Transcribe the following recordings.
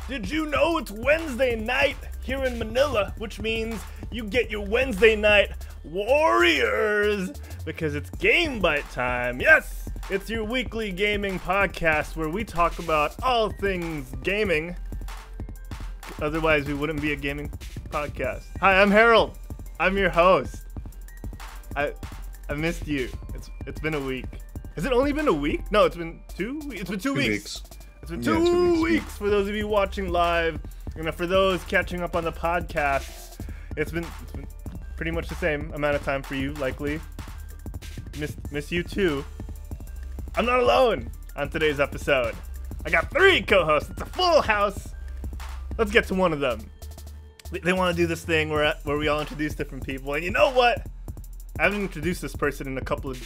Did you know it's Wednesday night here in Manila, which means you get your Wednesday night Warriors because it's GameByte time. Yes, it's your weekly gaming podcast where we talk about all things gaming. Otherwise, we wouldn't be a gaming podcast. Hi, I'm Herald. I'm your host. I missed you. It's been a week. Has it only been a week? No, it's been 2 weeks. It's been 2 weeks. It's been 2 weeks for those of you watching live. And for those catching up on the podcasts, it's been pretty much the same amount of time for you, likely. Miss you too. I'm not alone on today's episode. I got 3 co-hosts. It's a full house. Let's get to one of them. They want to do this thing where we all introduce different people, and you know what? I haven't introduced this person in a couple of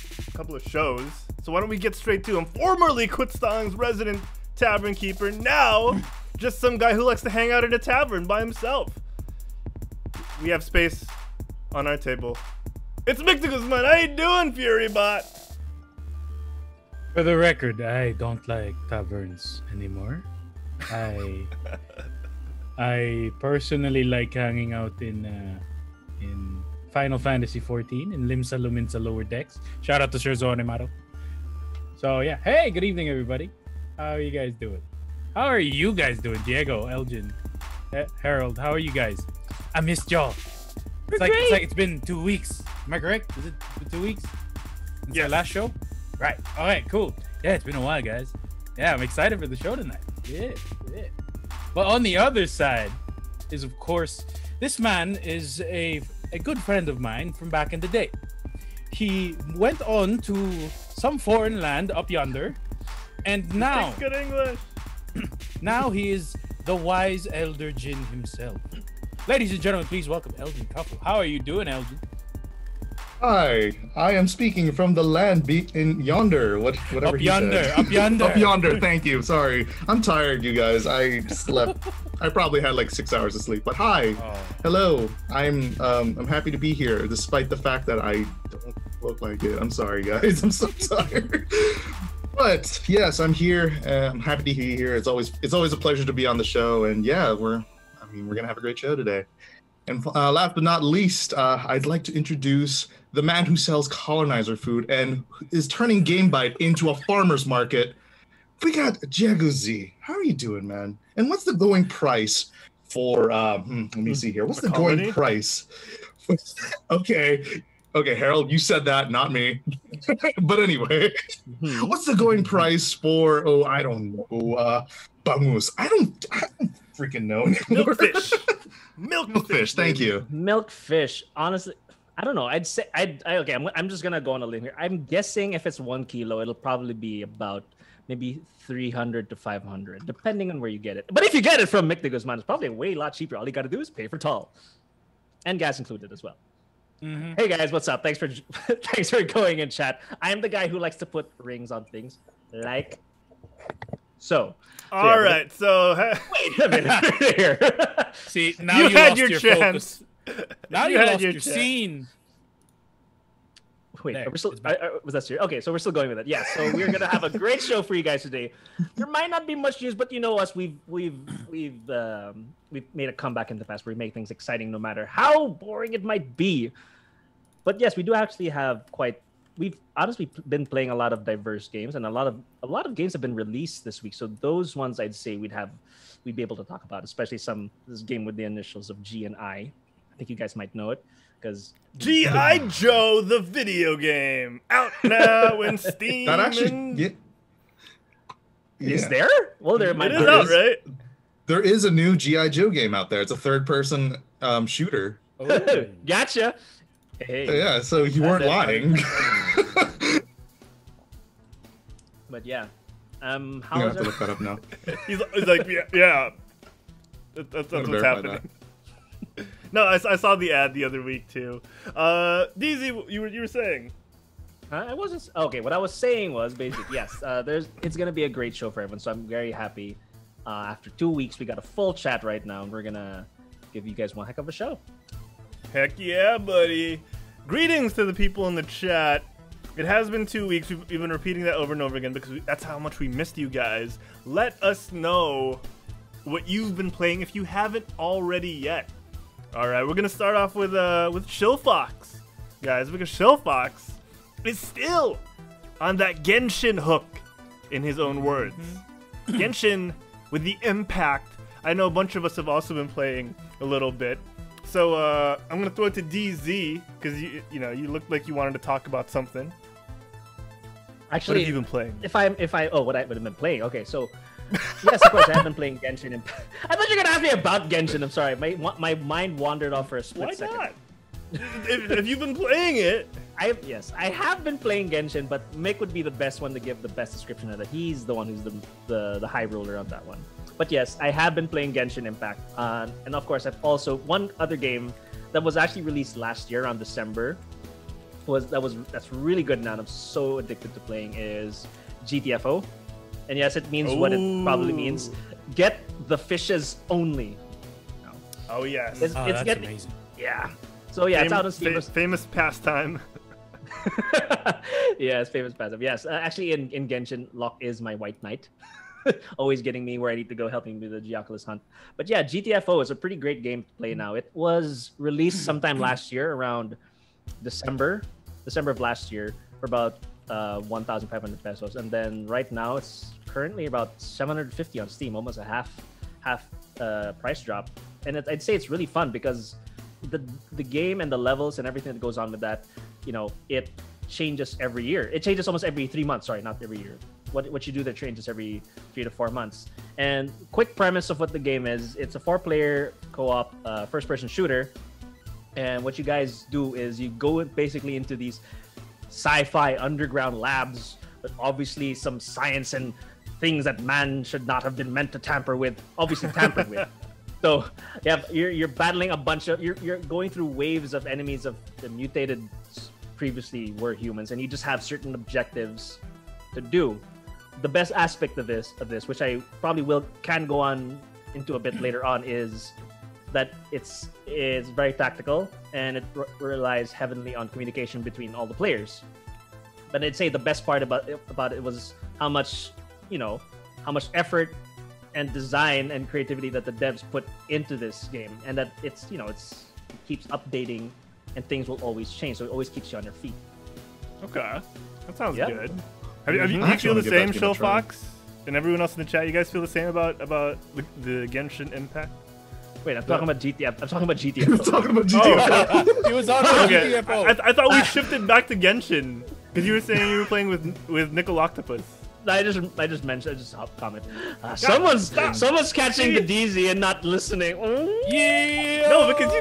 shows, so why don't we get straight to him? Formerly Quitstong's resident tavern keeper, now just some guy who likes to hang out at a tavern by himself. We have space on our table. It's Mick DeGuzman. How you doing, FuryBot? For the record, I don't like taverns anymore. I personally like hanging out in Final Fantasy 14 in Limsa Luminsa lower decks. Shout out to Sir Zonemato. So yeah, hey, good evening everybody. How are you guys doing? How are you guys doing? Diego, Elgene, Harold, how are you guys? I missed y'all. It's like it's been 2 weeks. Am I correct? Is it 2 weeks since our last show? Right. All right, cool. Yeah, it's been a while, guys. Yeah, I'm excited for the show tonight. Yeah. But on the other side is, of course, this man is a good friend of mine from back in the day. He went on to some foreign land up yonder, and now good English. Now he is the wise elder Jin himself. Ladies and gentlemen, please welcome Elgene Kuffel. How are you doing, Elgene? Hi, I am speaking from the land in yonder. Whatever up yonder, up yonder, up yonder. Thank you. Sorry, I'm tired, you guys. I slept. I probably had like 6 hours of sleep. But hi, hello. I'm happy to be here, despite the fact that I don't look like it. I'm sorry, guys. I'm so tired. But yes, I'm here. I'm happy to be here. It's always a pleasure to be on the show. And yeah, we're gonna have a great show today. And last but not least, I'd like to introduce the man who sells colonizer food and is turning GameByte into a farmer's market. We got Jaguzi. How are you doing, man? And what's the going price for, let me see here. What's the going price? Okay, Harold, you said that, not me. But anyway, what's the going price for, I don't know, bangus? I don't freaking know anymore. Milkfish, thank you. Milkfish, honestly, I don't know. I'd say okay. I'm just gonna go on a limb here. I'm guessing if it's 1 kilo, it'll probably be about maybe 300 to 500, depending on where you get it. But if you get it from Mick DeGuzman, it's probably a lot cheaper. All you gotta do is pay for toll, and gas included as well. Hey guys, what's up? Thanks for going in chat. I am the guy who likes to put rings on things, like so. All right, so wait a minute here. See, now you had lost your chance. Focus. Now you lost your scene. Wait, we're still. Was that serious? Okay, so we're still going with it. Yeah, so we're gonna have a great show for you guys today. There might not be much news, but you know us, we've made a comeback in the past where we make things exciting, no matter how boring it might be. But yes, we do actually have quite. We've honestly been playing a lot of diverse games, and a lot of games have been released this week. So those ones I'd say we'd be able to talk about, especially this game with the initials of G and I. I think you guys might know it because G.I. Joe the video game out now in Steam. That actually is there? Well, there might. It is out, right? There is a new G.I. Joe game out there. It's a third-person shooter. Oh. Gotcha. Hey. Yeah, so you weren't lying. But yeah, how you have to look that up now. he's like, yeah. That's what's happening. No, I saw the ad the other week too. DZ, you were saying? I wasn't okay. What I was saying was basically yes. It's gonna be a great show for everyone. So I'm very happy. After 2 weeks, we got a full chat right now, and we're gonna give you guys one heck of a show. Heck yeah, buddy. Greetings to the people in the chat. It has been 2 weeks. We've been repeating that over and over again because that's how much we missed you guys. Let us know what you've been playing if you haven't already yet. All right, we're gonna start off with Shillfox, guys, because Shillfox is still on that Genshin hook, in his own words. Genshin with the impact. I know a bunch of us have also been playing a little bit. So I'm gonna throw it to DZ because you looked like you wanted to talk about something. Actually, what have you been playing? What I've been playing. Okay, so yes, of course I have been playing Genshin Impact. I thought you were gonna ask me about Genshin. I'm sorry, my mind wandered off for a split second. Why not? if you've been playing it, I have been playing Genshin, but Mick would be the best one to give the best description of it. He's the one who's the high ruler of that one. But yes, I have been playing Genshin Impact, and of course I've also one other game that was actually released last year around December. That's really good now. And I'm so addicted to playing is GTFO, and yes, it means what it probably means. Get the fishes only. Oh yes, that's amazing. Yeah. So yeah, it's out on Steam. Famous pastime. Yeah, it's famous pastime. Yes, actually, in Genshin, Locke is my white knight, always getting me where I need to go, helping me with the Geoculus hunt. But yeah, GTFO is a pretty great game to play now. It was released sometime last year, around December of last year, for about 1,500 pesos, and then right now it's currently about 750 on Steam, almost a half price drop. And I'd say it's really fun because the game and the levels and everything that goes on with that, it changes every year. It changes almost every 3 months. Sorry, not every year. What you do there changes every 3 to 4 months. And quick premise of what the game is: it's a 4-player co-op first-person shooter. And what you guys do is you go basically into these sci-fi underground labs, but obviously some science and things that man should not have been meant to tamper with, obviously tampered with. So you're battling a bunch of you're going through waves of enemies of the mutated previously were humans, and you just have certain objectives to do. The best aspect of this, which I probably can go on into a bit later on, is that it's very tactical, and it relies heavily on communication between all the players. But I'd say the best part about it was how much effort and design and creativity that the devs put into this game, and that it keeps updating, and things will always change, so it always keeps you on your feet. Okay, that sounds good. Do you feel the same, Shillfox, and everyone else in the chat? You guys feel the same about the Genshin Impact? Wait, I'm talking about GTF. I'm talking about GTF. You're talking about GTF. He was on GTFO. I thought we shifted back to Genshin because you were saying you were playing with Nickel Octopus. I just mentioned. I just comment. Someone's catching the DZ and not listening. Yeah. No, because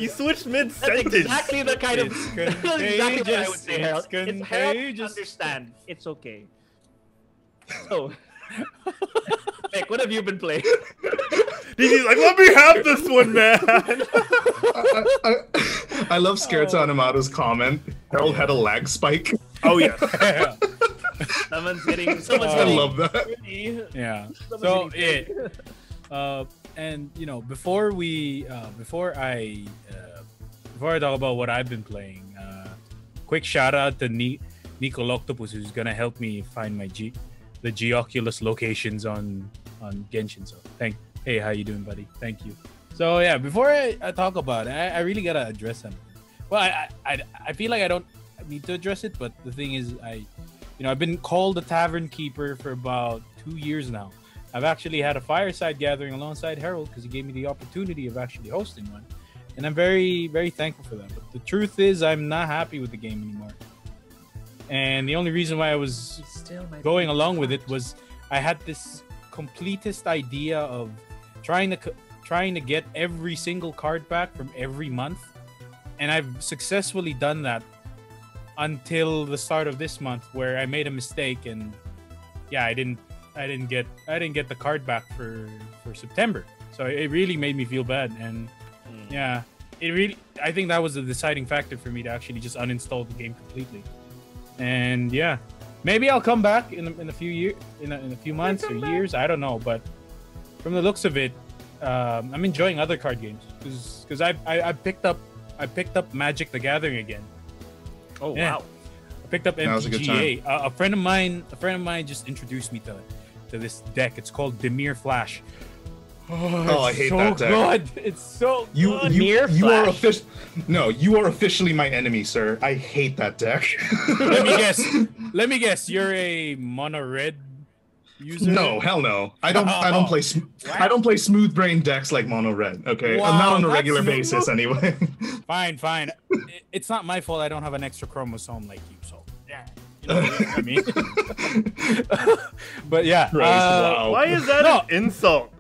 you switched mid sentence. That's exactly the kind of. That's exactly what I would say, Harold. It's Harold, understand. It's okay. So, Nick, what have you been playing? DZ's like, let me have this one, man. I love Scared Animato's comment. Harold had a lag spike. Oh yeah. Someone's getting. I love that. Yeah. So and before I talk about what I've been playing, quick shout out to Nico Octopus, who's gonna help me find the Geoculus locations on Genshin. So hey, how you doing, buddy? Thank you. So yeah, before I talk about it, I really gotta address something. Well, I feel like I don't need to address it, but the thing is, I've been called a tavern keeper for about 2 years now. I've actually had a fireside gathering alongside Herald because he gave me the opportunity of actually hosting one, and I'm very, very thankful for that. But the truth is, I'm not happy with the game anymore. And the only reason why I was going along with it was I had this completist idea of trying to get every single card pack from every month, and I've successfully done that until the start of this month, where I made a mistake, and I didn't get the card back for September. So it really made me feel bad, and I think that was the deciding factor for me to actually just uninstall the game completely. And maybe I'll come back in a few months or years. I don't know, but from the looks of it, I'm enjoying other card games because I picked up Magic the Gathering again. Oh wow! I picked up MTGA. A friend of mine just introduced me to this deck. It's called Demir Flash. Oh, I hate so that deck. good. It's so good. You are Flash. you are officially my enemy, sir. I hate that deck. Let me guess. You're a mono red user? No, hell no. I don't play smooth brain decks like mono red. Okay, Wow, I'm not on a that's regular no- basis anyway. Fine. It's not my fault I don't have an extra chromosome like you, so yeah. You know what I mean? But yeah. Wow. Why is that an insult?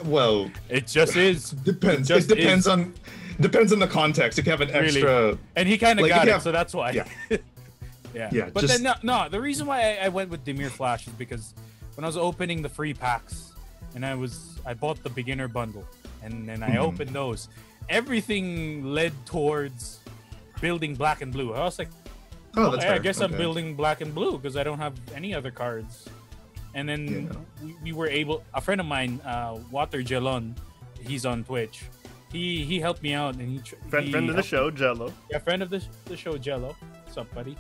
Well, It just is. depends. Just It depends on the context. If you have an extra, And he kind of like, got if it, you have- so that's why. yeah. Yeah. Yeah, But just- then no, the reason why I went with Dimir Flash is because when I was opening the free packs and I bought the beginner bundle and then I opened those, everything led towards building black and blue. I was like, oh, that's hey, I fair. guess I'm Okay. building black and blue because I don't have any other cards. And then we were able. A friend of mine, Water Jelon, he's on Twitch. He helped me out, and he Friend of the show, Jello. Yeah, friend of the show, Jello. What's up, buddy?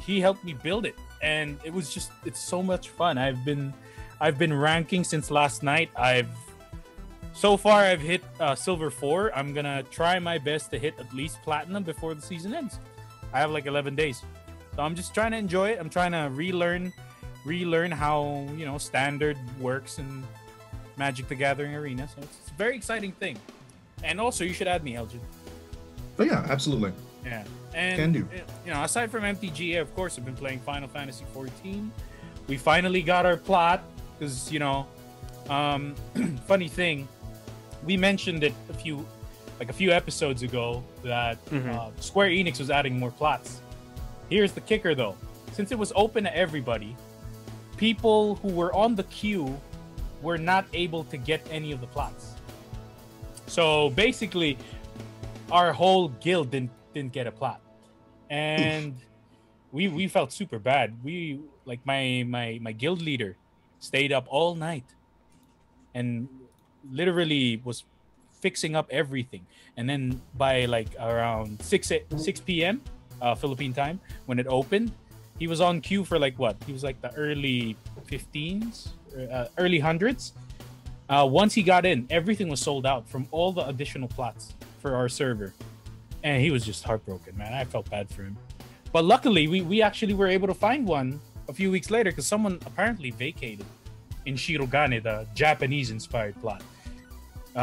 He helped me build it, and it's so much fun. I've been ranking since last night. So far I've hit silver 4. I'm gonna try my best to hit at least platinum before the season ends. I have like 11 days, so I'm just trying to enjoy it. I'm trying to relearn how standard works in Magic the Gathering Arena. So it's a very exciting thing. And also, you should add me, Elgin. But yeah, absolutely. Yeah, and Can do. aside from MTGA, of course, I've been playing Final Fantasy 14. We finally got our plot because funny thing, we mentioned it a few episodes ago that Square Enix was adding more plots. Here's the kicker, though: since it was open to everybody, people who were on the queue were not able to get any of the plots. So basically, our whole guild didn't get a plot, and we felt super bad. We my guild leader stayed up all night and literally was fixing up everything. And then by like around 6 p.m. Philippine time when it opened, he was on queue for like what? He was like the early 15s, early hundreds. Once he got in, everything was sold out from all the additional plots for our server. And he was just heartbroken, man. I felt bad for him. But luckily, we actually were able to find one a few weeks later because someone apparently vacated in Shirogane, the Japanese-inspired plot.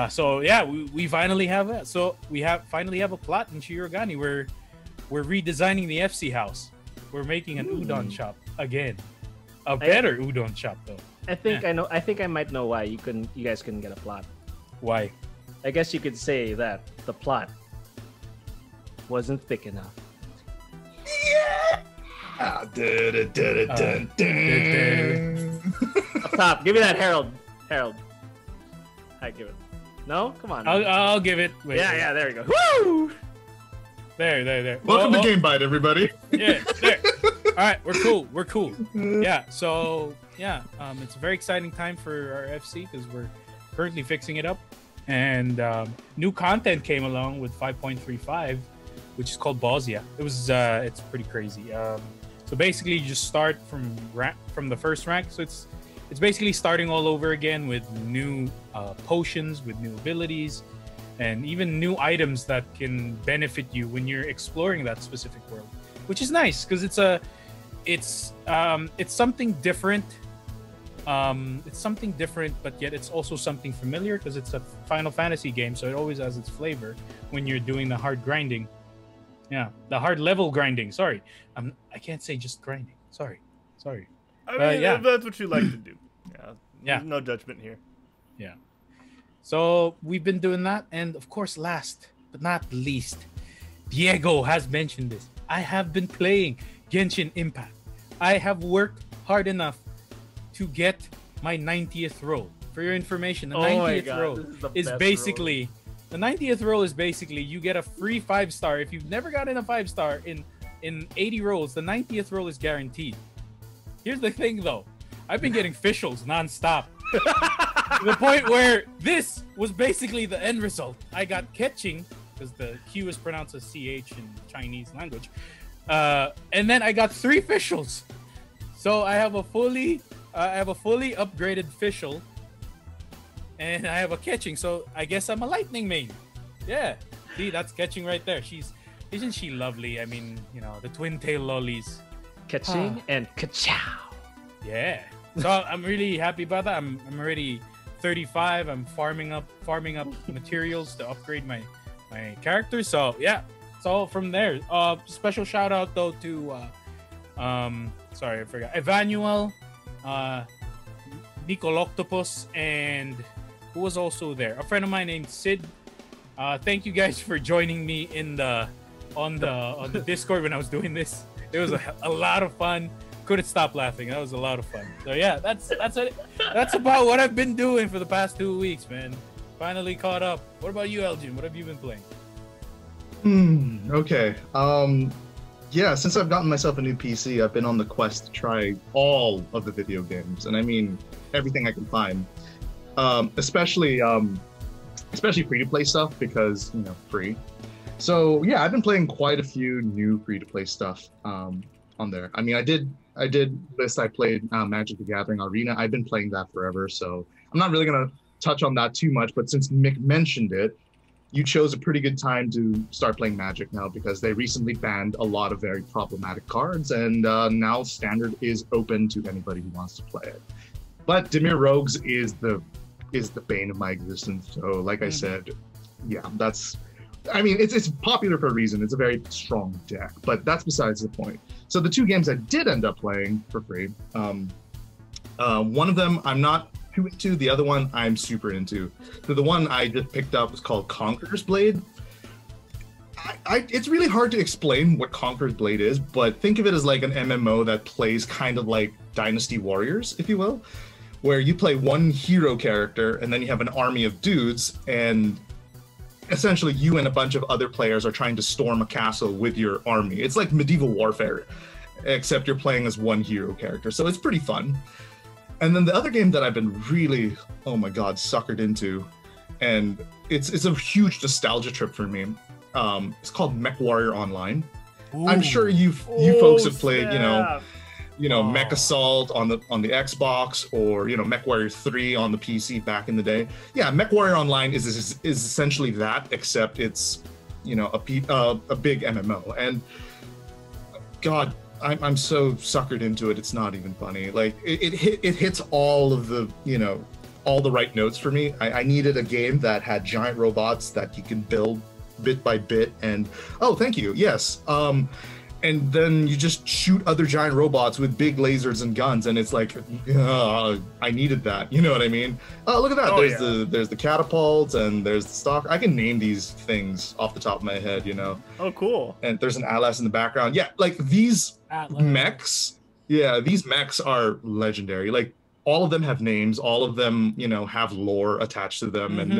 So yeah, we finally have it. So we finally have a plot in Shirogane where we're redesigning the FC house. We're making an udon shop again. A better udon shop, though. I think I know. I think I might know why you guys couldn't get a plot. Why? I guess you could say that the plot wasn't thick enough. Up Top, give me that, Herald. I give it. No, come on. I'll give it. Wait, yeah. There you go. Woo! There. Welcome to GameByte, everybody. Yeah, there. All right, we're cool. Yeah, so yeah, it's a very exciting time for our FC because we're currently fixing it up, and new content came along with 5.35, which is called Bosnia. It's pretty crazy. So basically, you just start from the first rank. So it's basically starting all over again with new potions, with new abilities, and even new items that can benefit you when you're exploring that specific world, which is nice because it's something different. It's something different, but yet it's also something familiar because it's a Final Fantasy game, so it always has its flavor when you're doing the hard grinding. Yeah, the hard level grinding. Sorry, I can't say just grinding. Sorry. I mean, yeah. if that's what you like to do. Yeah. There's no judgment here. Yeah. So we've been doing that, and of course, last but not least, Diego has mentioned this. I have been playing Genshin Impact. I have worked hard enough to get my 90th role. For your information, the 90th role is basically the 90th role is basically you get a free 5-star. If you've never gotten a 5-star in 80 rolls, the 90th role is guaranteed. Here's the thing, though. I've been getting officials nonstop. To the point where this was basically the end result. I got Ketching, because the Q is pronounced as CH in Chinese language. And then I got 3 officials. So I have a fully I have a fully upgraded Fischl, and I have a catching. So I guess I'm a lightning main. Yeah, see, that's catching right there. Isn't she lovely? I mean, you know, the twin tail lollies. Catching and ka-chow. Yeah. So I'm really happy about that. I'm already 35. I'm farming up materials to upgrade my character. So yeah. So from there, special shout out though to sorry, I forgot. Evanuel, Nicoloctopus, and who was also there? A friend of mine named Sid. Thank you guys for joining me on the Discord when I was doing this. It was a lot of fun. Couldn't stop laughing. That was a lot of fun. So yeah, that's it. That's about what I've been doing for the past 2 weeks, man. Finally caught up. What about you, Elgene? What have you been playing? Okay. Yeah, since I've gotten myself a new PC, I've been on the quest to try all of the video games, and I mean everything I can find. Especially free-to-play stuff because, you know, free. So yeah, I've been playing quite a few new free-to-play stuff on there. I mean, I did list I played Magic the Gathering Arena. I've been playing that forever, so I'm not really gonna touch on that too much. But since Mick mentioned it, you chose a pretty good time to start playing Magic now because they recently banned a lot of very problematic cards, and now Standard is open to anybody who wants to play it. But Dimir Rogues is the bane of my existence. So, like I said, yeah, I mean, it's popular for a reason. It's a very strong deck, but that's besides the point. So the two games I did end up playing for free, one of them I'm not too into, the other one I'm super into. So the one I just picked up is called Conqueror's Blade. It's really hard to explain what Conqueror's Blade is, but think of it as like an MMO that plays kind of like Dynasty Warriors, if you will, where you play one hero character and then you have an army of dudes, and essentially you and a bunch of other players are trying to storm a castle with your army. It's like medieval warfare, except you're playing as one hero character. So it's pretty fun. And then the other game that I've been really, oh my God, suckered into, and it's a huge nostalgia trip for me. It's called MechWarrior Online. Ooh. I'm sure you folks have played, you know, Mech Assault on the Xbox, or, you know, MechWarrior 3 on the PC back in the day. Yeah, MechWarrior Online is essentially that, except it's, you know, a big MMO. And God, I'm so suckered into it. It's not even funny. Like it hits all of the, you know, all the right notes for me. I needed a game that had giant robots that you can build bit by bit, and oh, thank you, yes. And then you just shoot other giant robots with big lasers and guns, and it's like, I needed that. You know what I mean? Oh, look at that. There's the catapults, and there's the stock. I can name these things off the top of my head, you know. Oh, cool. And there's an Atlas in the background. Yeah, like these mechs. Yeah, these mechs are legendary. Like all of them have names. All of them, you know, have lore attached to them, and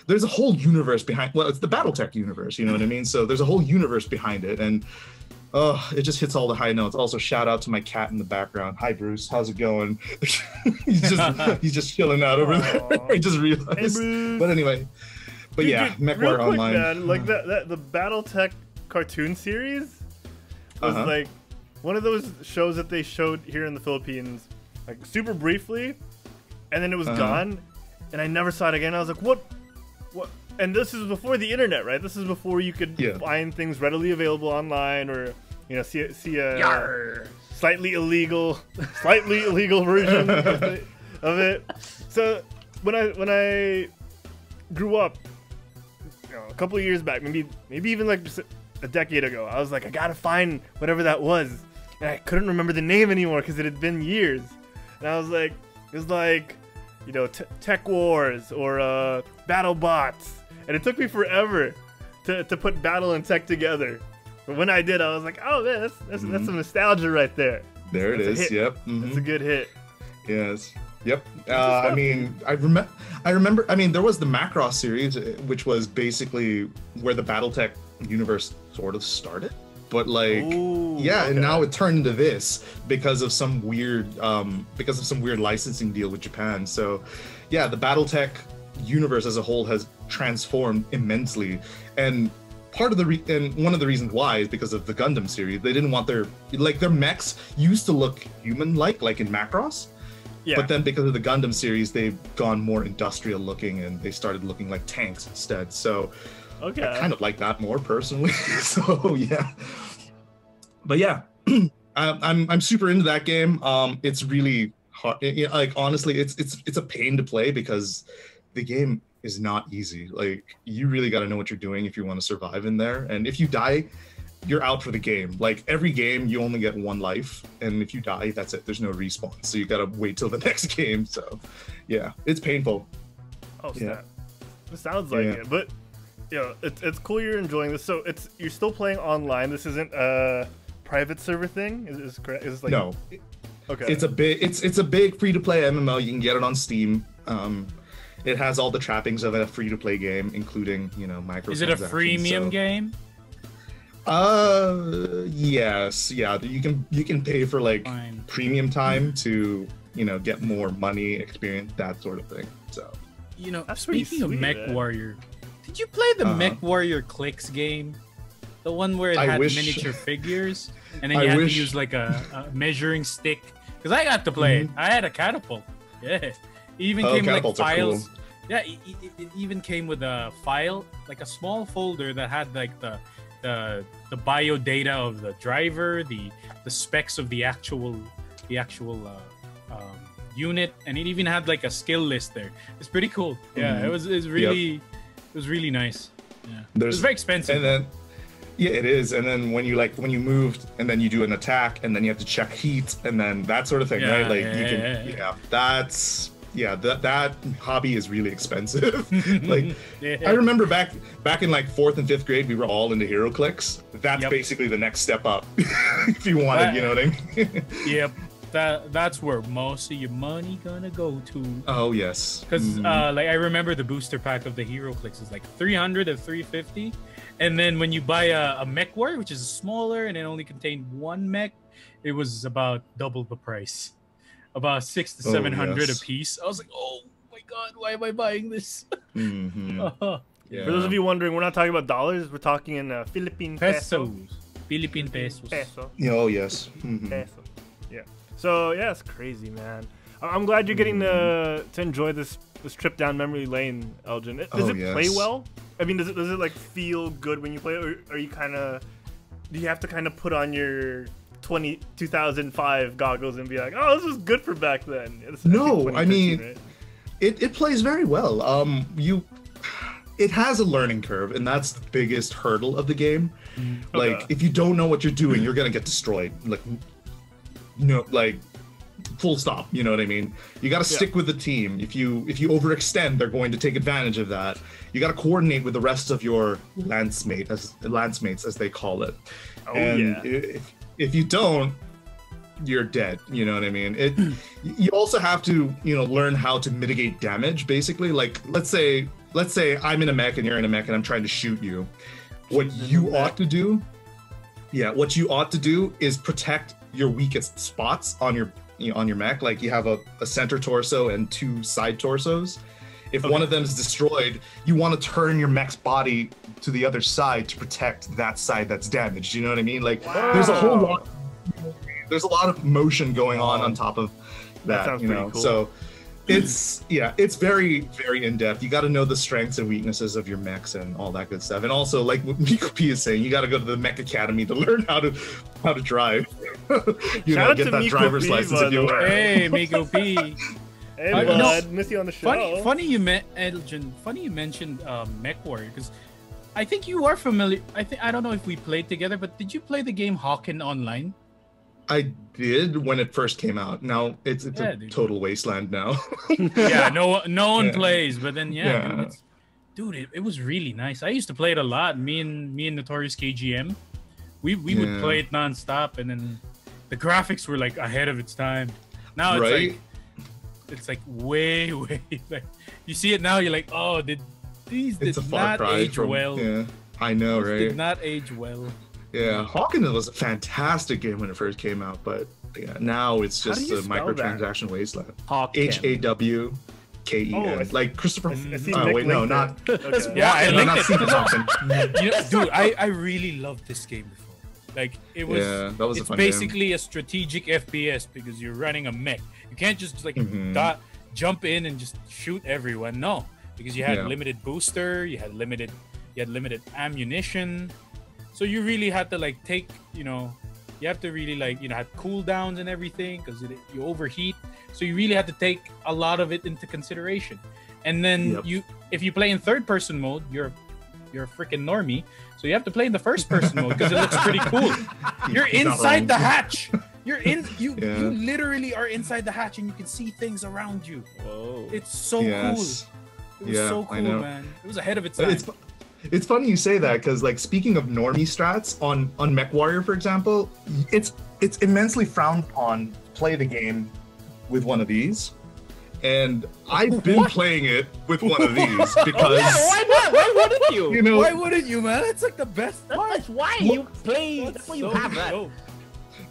there's a whole universe behind. Well, it's the BattleTech universe. You know what I mean? So there's a whole universe behind it, and it just hits all the high notes. Also, shout out to my cat in the background. Hi, Bruce. How's it going? he's just chilling out over there. I just realized. Hey, Bruce. But anyway, yeah, MechWarrior Online. Man, like the BattleTech cartoon series was like one of those shows that they showed here in the Philippines, like super briefly, and then it was gone, and I never saw it again. I was like, what? And this is before the internet, right? This is before you could find things readily available online, or, you know, see a slightly illegal version of it. So when I grew up, you know, a couple of years back, maybe even like just a decade ago, I was like, I gotta find whatever that was, and I couldn't remember the name anymore because it had been years. And I was like, it was like, you know, Tech Wars or BattleBots. And it took me forever to put Battle and Tech together. But when I did, I was like, oh man, that's some nostalgia right there. There it is. Yep. That's a good hit. Yes. Yep. I mean, I remember. I mean, there was the Macross series, which was basically where the BattleTech universe sort of started. But like, and now it turned into this because of some weird licensing deal with Japan. So, yeah, the BattleTech universe as a whole has transformed immensely, and one of the reasons why is because of the Gundam series. They didn't want their mechs used to look human like in Macross, Yeah. But then because of the Gundam series, they've gone more industrial looking and they started looking like tanks instead. So Okay. I kind of like that more personally. So yeah. But yeah, I'm super into that game. It's really hard. Like honestly, it's a pain to play because the game is not easy. Like you really got to know what you're doing if you want to survive in there. And if you die, you're out for the game. Like every game, you only get one life, and if you die, that's it. There's no respawn, so you gotta wait till the next game. So, yeah, it's painful. Oh, Yeah. snap. It sounds like it, but it's cool you're enjoying this. So you're still playing online. This isn't a private server thing. Is correct? Is like No, Okay. it's a big free to play MMO. You can get it on Steam. It has all the trappings of a free to play game, including microtransactions. Is it a freemium game? Yes, yeah. You can pay for like Fine. premium time to get more money, experience, that sort of thing. So That's pretty speaking of sweet, Mech man. Warrior, did you play the Mech Warrior Clicks game? The one where it I had wish- miniature figures, and then I you had wish- to use like a measuring stick. Because I got to play it. I had a catapult. Yeah. It even came with like catapults are cool. files. Yeah, it even came with a file, like a small folder that had like the bio data of the driver, the specs of the actual unit, and it even had like a skill list there. It's pretty cool. Yeah, Mhm. it was really nice. Yeah, it was very expensive. And then yeah, it is. And then when you moved, and then you do an attack, and then you have to check heat, and then that sort of thing, Yeah, right? Like that hobby is really expensive. Like Yeah. I remember back in like 4th and 5th grade, we were all into hero clicks. That's Yep. basically the next step up, if you wanted. You know what I mean? Yep, that's where most of your money gonna go to. Oh yes. Because like I remember the booster pack of the hero clicks is like 300 or 350, and then when you buy a mech warrior, which is smaller and it only contained one mech, it was about double the price, about 600 to 700 yes. a piece. I was like, oh my god, why am I buying this? Mhm. Yeah. For those of you wondering, we're not talking about dollars. We're talking in Philippine peso. Philippine pesos. Peso. Oh yes. Mhm. Peso. Yeah. So yeah, it's crazy, man. I'm glad you're getting to enjoy this trip down memory lane, Elgin. Does it play yes. well? I mean, does it like feel good when you play it, or are you do you have to kind of put on your 2005 goggles and be like, oh, this was good for back then? It's No, actually I mean, 2013, right? it plays very well. It has a learning curve, and that's the biggest hurdle of the game. Like, Okay. if you don't know what you're doing, you're gonna get destroyed. Like, like full stop. You know what I mean? You got to stick with the team. If you overextend, they're going to take advantage of that. You got to coordinate with the rest of your lance mates, as they call it. Oh, And if you don't, you're dead. You know what I mean? You also have to learn how to mitigate damage. Basically, like let's say I'm in a mech and you're in a mech and I'm trying to shoot you. What you ought to do is protect your weakest spots on your mech. Like you have a center torso and 2 side torsos. If one of them is destroyed, you want to turn your mech's body to the other side to protect that side that's damaged. You know what I mean? Like there's a whole lot. There's a lot of motion going on top of that. sounds pretty cool. So it's very, very in depth. You got to know the strengths and weaknesses of your mechs and all that good stuff. And also, like what Meekopi is saying, you got to go to the Mech Academy to learn how to drive. Shout out get to that Meekopi, driver's license by if the you way. want. Hey, Meekopi. Hey, I- bud, no, miss you on the show. Funny you met Elgin. Funny you mentioned Mech Warrior, because I think you are familiar. I don't know if we played together, but did you play the game Hawken Online? I did when it first came out. Now it's Yeah, a dude. total wasteland now. Yeah, no one Yeah. plays, but then Yeah. dude, it was really nice. I used to play it a lot. Me and Notorious KGM, we would Yeah. play it nonstop, and then the graphics were like ahead of its time. Now it's Right? it's like way like you see it now, you're like, oh, these It's a did far not cry age from. well. Yeah, I know, These right? Did not age well. Yeah, Hawken was a fantastic game when it first came out, but now it's How do just you a spell that? microtransaction wasteland. Hawken. HAWKEN, like Christopher. I see Oh Nick wait, no, linked not. it. Okay. Yeah, I no, linked not it. Stephen Hawking. Dude, I really loved this game before. Like it was. Yeah, that was a it's fun game. basically a strategic FPS because you're running a mech. You can't just like jump in and just shoot everyone. No, because you had limited booster, you had limited ammunition, so you really had to like take, you have to really like have cooldowns and everything because you overheat. So you really had to take a lot of it into consideration. And then if you play in third-person mode, you're a freaking normie, so you have to play in the first-person mode because it looks pretty cool. You're inside the hatch. You literally are inside the hatch and you can see things around you. Whoa. It's so cool. It was so cool, man. It was ahead of its time. It's funny you say that because, like, speaking of normie strats on MechWarrior, for example, it's immensely frowned on to play the game with one of these. And I've been playing it with one of these because why not? Why wouldn't you? Why wouldn't you, man? It's like the best part. That's why you play. That's why you have that. Dope.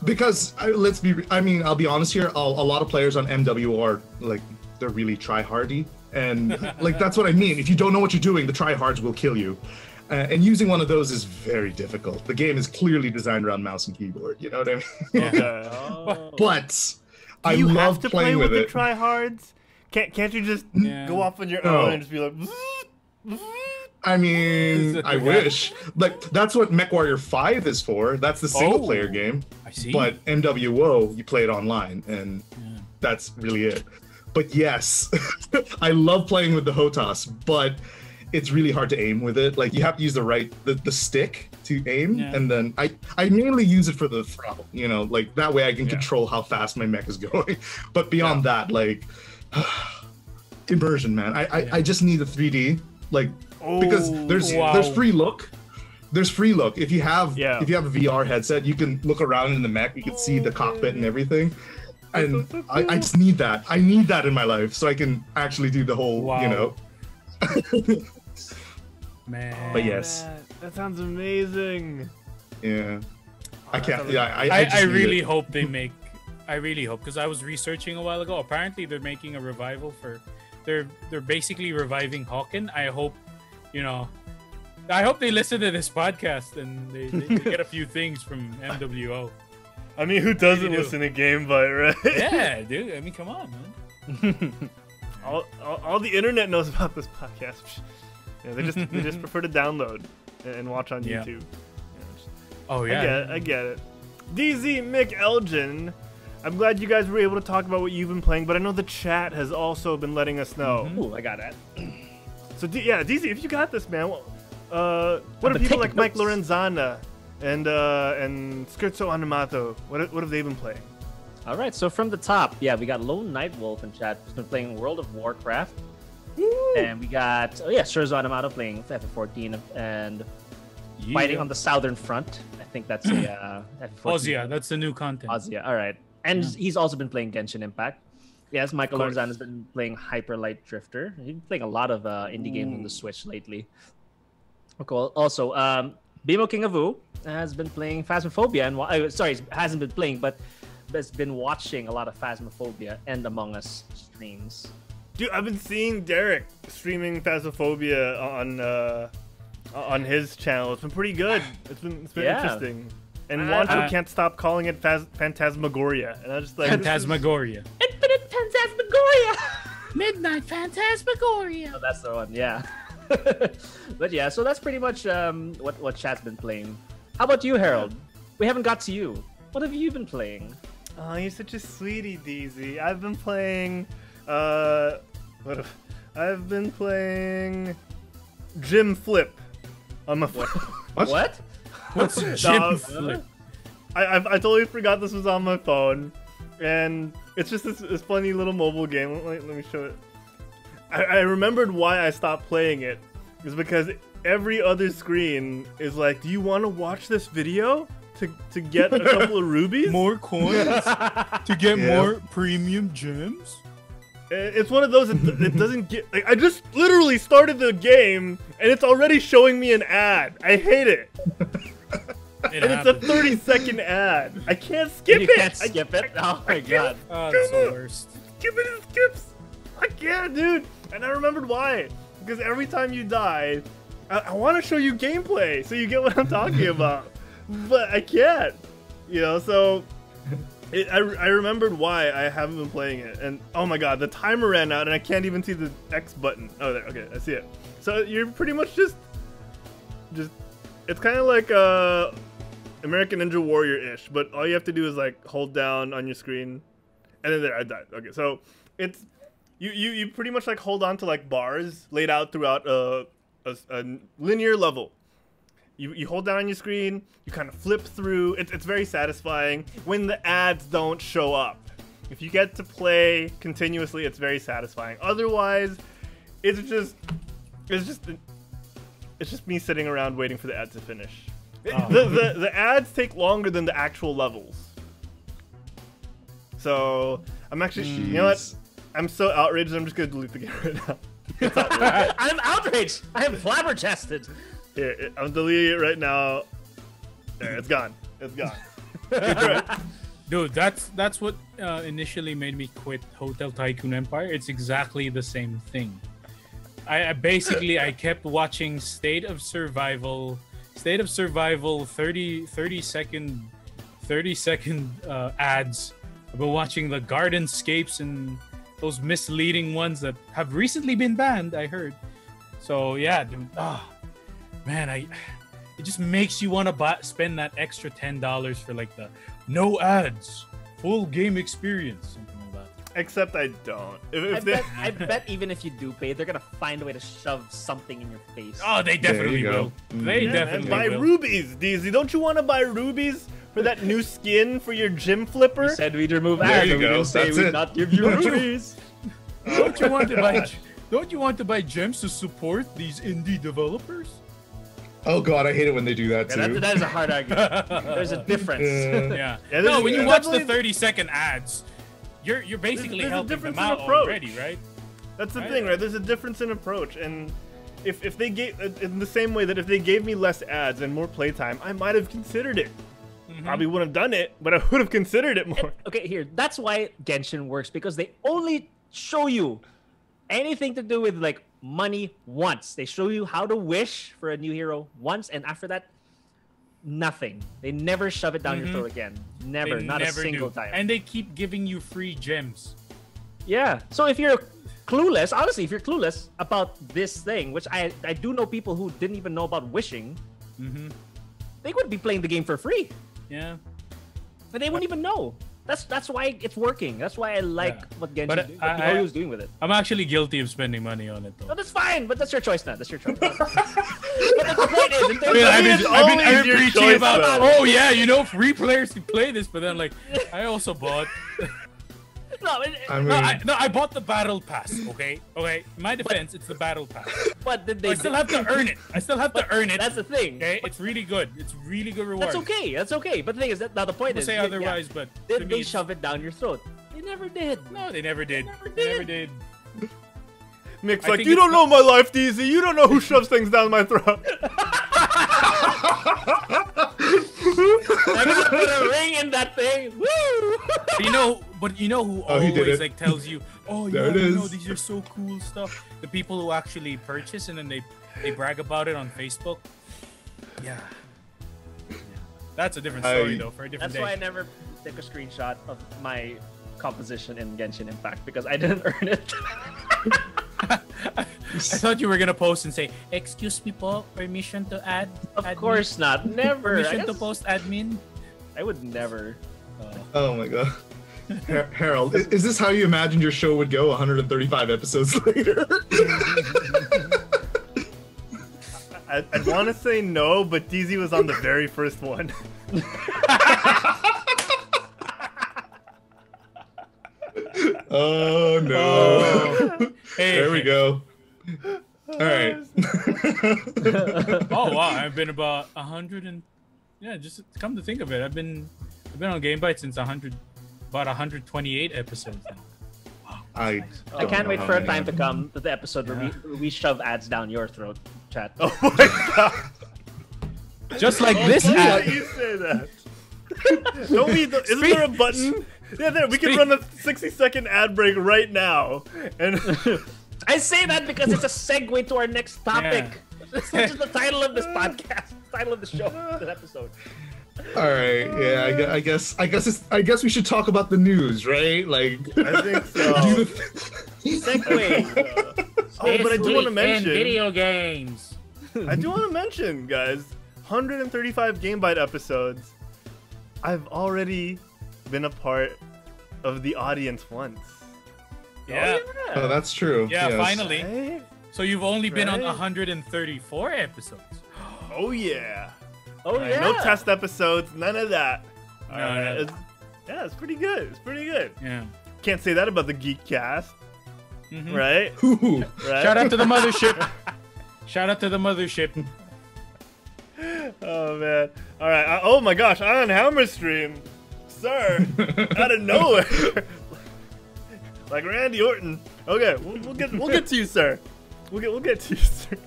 Because I'll be honest here. A lot of players on MW are like they're really try-hardy, and like that's what I mean. If you don't know what you're doing, the try-hards will kill you. And using one of those is very difficult. The game is clearly designed around mouse and keyboard. You know what I mean? But I love playing with it. The try-hards? Can't you just go off on your own and just be like? I mean, I wish. Like that's what MechWarrior 5 is for. That's the single-player game. I see. But MWO, you play it online, and that's really it. But yes, I love playing with the HOTAS, but it's really hard to aim with it. Like you have to use the stick to aim, and then I mainly use it for the throttle. Like that way I can control how fast my mech is going. But beyond that, like immersion, man. I just need a 3D, like because there's free look. There's free look. If you have a VR headset, you can look around in the mech. You can see the cockpit and everything. And I just need that. I need that in my life so I can actually do the whole, Man. But yes. That sounds amazing. Yeah. I can't. Yeah. I really hope they make. I really hope, because I was researching a while ago. Apparently, they're making a revival for. They're basically reviving Hawken. I hope, I hope they listen to this podcast and they get a few things from MWO. I mean, who doesn't listen to GameByte, right? Yeah, dude. I mean, come on, man. all the internet knows about this podcast. They just prefer to download and watch on YouTube. I get it. DZ Mick Elgene, I'm glad you guys were able to talk about what you've been playing, but I know the chat has also been letting us know. Ooh, I got that. So DZ, if you got this, man, what are people like Mike Lorenzana and Scherzo Animato? What have they been playing? All right, so from the top, we got Lone Nightwolf in chat, who's been playing World of Warcraft. Woo! And we got Scherzo Animato playing FF14 and fighting on the southern front. I think that's a FF14. Ozia, that's the new content. Ozia, all right. And he's also been playing Genshin Impact. Yes, Michael Lorenzana has been playing Hyper Light Drifter. He's been playing a lot of indie games on the Switch lately. Okay, also, Bimo King of Wu has been playing Phasmophobia, and hasn't been playing, but has been watching a lot of Phasmophobia and Among Us streams. Dude, I've been seeing Derek streaming Phasmophobia on his channel. It's been pretty good. It's been interesting. And Wancho can't stop calling it Phantasmagoria. And I was just like, Phantasmagoria. Infinite Phantasmagoria! Midnight Phantasmagoria. Oh, that's the one, yeah. But yeah, so that's pretty much what chat's been playing. How about you, Harold? We haven't got to you. What have you been playing? Oh, you're such a sweetie, DZ. I've been playing I've been playing Gym Flip on my phone. What? What's Gym Flip? I totally forgot this was on my phone, and it's just this funny little mobile game. Let me show it. I remembered why I stopped playing it. Is because every other screen is like, do you want to watch this video to get a couple of rubies? More coins? To get more premium gems? It's one of those, it doesn't get... Like, I just literally started the game, and it's already showing me an ad. I hate it. And it's a 30-second ad. I can't skip it. You can't skip it? Oh my god. Oh, that's the worst. Skipping and skips. I can't, dude. And I remembered why. Because every time you die, I want to show you gameplay, so you get what I'm talking about. but I can't. You know, so I remembered why I haven't been playing it, and oh my god, the timer ran out, and I can't even see the X button. Oh, there. Okay, I see it. So you're pretty much just it's kind of like American Ninja Warrior-ish, but all you have to do is like hold down on your screen, and then there I died. Okay, so it's you pretty much like hold on to like bars laid out throughout a linear level. You hold down on your screen, you kind of flip through. It's very satisfying when the ads don't show up. If you get to play continuously, it's very satisfying. Otherwise, it's just me sitting around waiting for the ad to finish. Oh. The ads take longer than the actual levels. So I'm actually, you know what? I'm so outraged. I'm just gonna delete the game right now. I'm outraged. I am flabbergasted. Here, I'm deleting it right now. There, it's gone. It's gone. Dude, that's what initially made me quit Hotel Tycoon Empire. It's exactly the same thing. I basically kept watching State of Survival 30 second ads. I've been watching the Gardenscapes and those misleading ones that have recently been banned, I heard. So yeah, dude, man, it just makes you want to spend that extra $10 for like the no ads, full game experience, something like that. Except I don't. I bet even if you do pay, they're gonna find a way to shove something in your face. Oh, they definitely will. They definitely buy will. rubies, DZ. Don't you want to buy rubies for that new skin for your gym flipper? We said we'd remove There ads, you but we go. didn't say That's we'd it. not give you rubies. Don't you want to buy gems to support these indie developers? Oh god, I hate it when they do that too. Yeah, that is a hard argument. There's a difference. Yeah. Yeah, No, when you watch the definitely- 30-second ads, you're basically there's a helping difference them in out approach. already, right? That's the Right. thing, right? There's a difference in approach, and if they gave in the same way that if they gave me less ads and more playtime, I might have considered it. Probably wouldn't have done it, but I would have considered it more. Okay, here. That's why Genshin works, because they only show you anything to do with like money once. They show you how to wish for a new hero once, and after that, nothing. They never shove it down your throat again. Never, They not never a single do. time. And they keep giving you free gems. Yeah. So if you're clueless, honestly, if you're clueless about this thing, which I do know people who didn't even know about wishing, they would be playing the game for free. Yeah. But they wouldn't even know. That's why it's working. That's why I like what Genshin was doing with it. I'm actually guilty of spending money on it, though. No, that's fine, but that's your choice now. That's your choice. But the point is, in terms I've it's been always your preaching choice, about, though. oh yeah, you know, free players can play this, but then like, I also bought. I bought the battle pass. Okay. In my defense, it's the battle pass. but did they? I still have to earn it. That's the thing. Okay, it's really good. It's really good reward. That's okay. That's okay. But the thing is, now the point People is, say otherwise, but to did me, they shove it down your throat? They never did. No, they never did. They Never did. Mick's I like, think you it's don't know my life, DZ. You don't know who shoves things down my throat. I'm gonna put a ring in that thing. Woo! But you know who he did always it. like tells you, oh There yeah, it you know, is. these are so cool stuff. The people who actually purchase and then they brag about it on Facebook. Yeah. That's a different story though, for a different That's why I day. never took a screenshot of my composition in Genshin Impact, because I didn't earn it. I thought you were gonna post and say, "Excuse me, po, permission to add." Of admin? course not. Never. Permission I to guess post admin. I would never. Oh my god. Harold, is this how you imagined your show would go 135 episodes later? I'd want to say no, but DZ was on the very first one. Oh no. Hey, There we go. All right. Oh wow, I've been about 100 and just come to think of it, I've been on GameByte since about 128 episodes now. I can't wait know for how a time many. to come to the episode where we shove ads down your throat, chat. Oh my god. Just like this Why ad. did you say that? Isn't there a button? Yeah, there. We can run a 60-second ad break right now. And I say that because it's a segue to our next topic. It's not just the title of this podcast, the title of the show, this episode. All right, yeah, I guess we should talk about the news, right? Like, I think so. Segue. Oh, but I do want to mention video games. I do want to mention, guys, 135 GameByte episodes. I've already been a part of the audience once. Yeah. Oh, that's true. Yeah, yes. finally. Right? So you've only been on Right? 134 episodes. Oh yeah. Oh Right, yeah. No test episodes, none of that. No, Alright, no. yeah, it's pretty good. It's pretty good. Yeah. Can't say that about the Geek Cast, Mhm. right? Ooh. Right? Shout out to the mothership. Shout out to the mothership. Oh man. All right. Oh my gosh, on Hammer stream, sir, out of nowhere, like Randy Orton. Okay, we'll get to you, sir. We'll get to you, sir.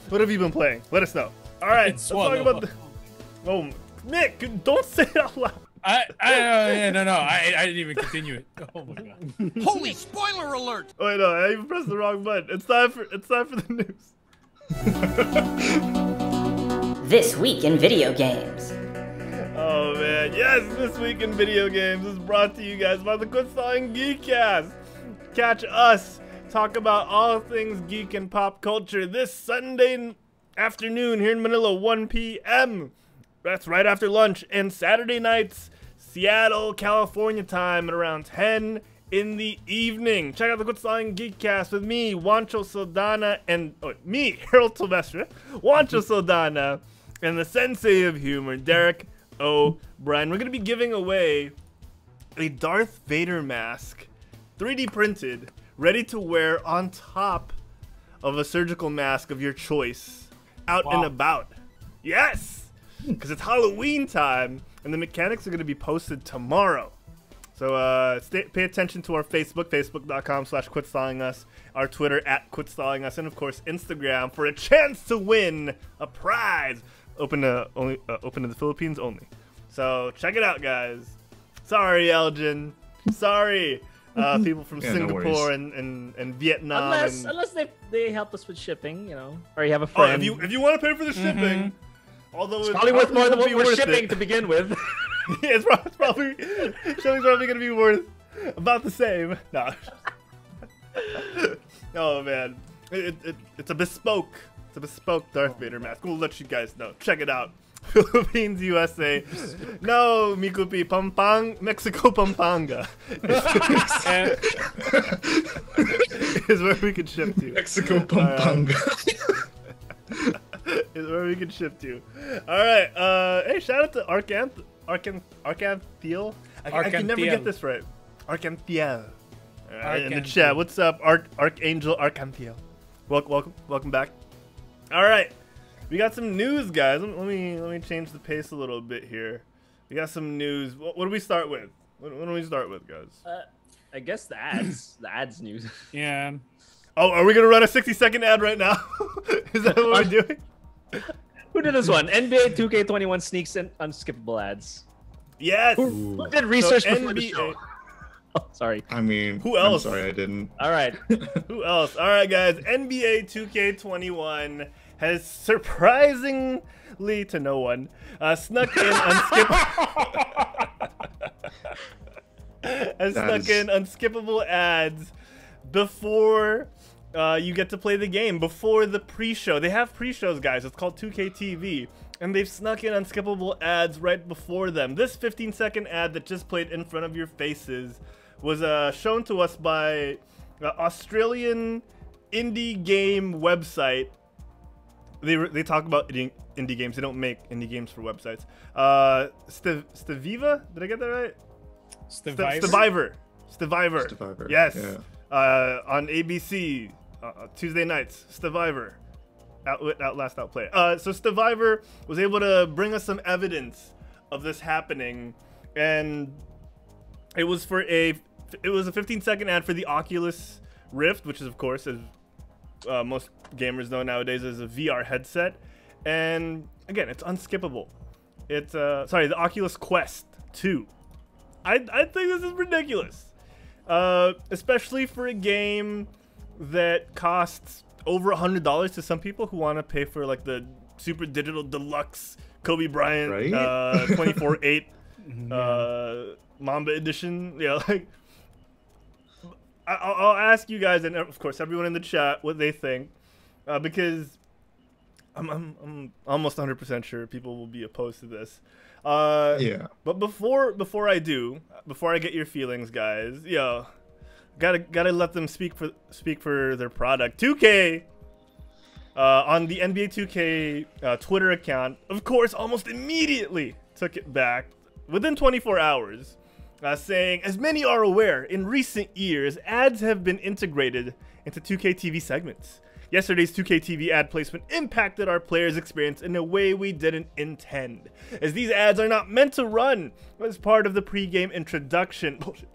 What have you been playing? Let us know. All right. Let's talk Swallow. about the. Oh, Nick, don't say it out loud. I didn't even continue it. Oh my god. Holy spoiler alert! Oh wait, no, I even pressed the wrong button. It's time for the news. This week in video games. Oh man, yes, This Week in Video Games is brought to you guys by the Quitsawing Geekcast. Catch us talk about all things geek and pop culture this Sunday afternoon here in Manila, 1 p.m. That's right after lunch, and Saturday nights, Seattle, California time at around 10 in the evening. Check out the Quitsawing Geekcast with me, Juancho Saldana, and me, Herald Silvestre, Juancho Saldana, and the sensei of humor, Derek O'Brien. We're going to be giving away a Darth Vader mask, 3D printed, ready to wear on top of a surgical mask of your choice, out and about. Yes! Because it's Halloween time, and the mechanics are going to be posted tomorrow. So pay attention to our Facebook, facebook.com/quitsawingus, our Twitter @quitsawingus, and of course Instagram for a chance to win a prize. Open to the Philippines only. So check it out, guys. Sorry, Elgin. Sorry, people from Yeah, no Singapore and Vietnam. Unless they help us with shipping, you know, or you have a Oh, friend. if you want to pay for the shipping, although it's probably worth more than what be we're worth shipping it. to begin with. Yeah, it's probably shipping's probably gonna be worth about the same. No. Oh man, it's a bespoke Darth Vader mask. We'll let you guys know. Check it out. Philippines, USA. No, Meekopi, Pampang, Mexico, Pampanga. Is where we can ship to. Mexico Pampanga. Is where we can ship to. All right. Hey, shout out to Arcanthiel. I can never get this right. Arcanthiel. All right, in the chat. What's up, Archangel Arcanthiel? Welcome back. All right. We got some news, guys. Let me change the pace a little bit here. We got some news. What do we start with? What do we start with, guys? I guess the ads news. Yeah. Oh, are we gonna run a 60-second ad right now? Is that what we're doing? Who did this one? NBA 2K21 sneaks in unskippable ads. Yes. Who did research So before the NBA show? Oh, sorry. I mean, Who else? I'm sorry, I didn't. All right. Who else? All right, guys. NBA 2K21 has surprisingly to no one snuck in unskippable ads before you get to play the game, before the pre-show. They have pre-shows, guys. It's called 2K TV. And they've snuck in unskippable ads right before them. This 15-second ad that just played in front of your faces was shown to us by Australian indie game website. They talk about indie games. They don't make indie games for websites. Steviva? Did I get that right? Steviver. Yes. Yeah. On ABC Tuesday nights. Steviver. Outlast, Outplay. So Steviver was able to bring us some evidence of this happening, and it was a 15-second ad for the Oculus Rift, which is, of course, as most gamers know nowadays, is a VR headset. And again, it's unskippable. It's the Oculus Quest 2. I think this is ridiculous, especially for a game that costs over $100 to some people who want to pay for like the super digital deluxe Kobe Bryant, Right? 24/8, Mamba edition. Yeah, like I'll ask you guys, and of course everyone in the chat, what they think, because I'm almost 100% sure people will be opposed to this. Yeah. But before I get your feelings, guys, gotta let them speak for their product. 2K on the NBA 2K Twitter account, of course, almost immediately took it back within 24 hours, saying, as many are aware, in recent years, ads have been integrated into 2K TV segments. Yesterday's 2K TV ad placement impacted our players' experience in a way we didn't intend, as these ads are not meant to run as part of the pre-game introduction. Bullshit.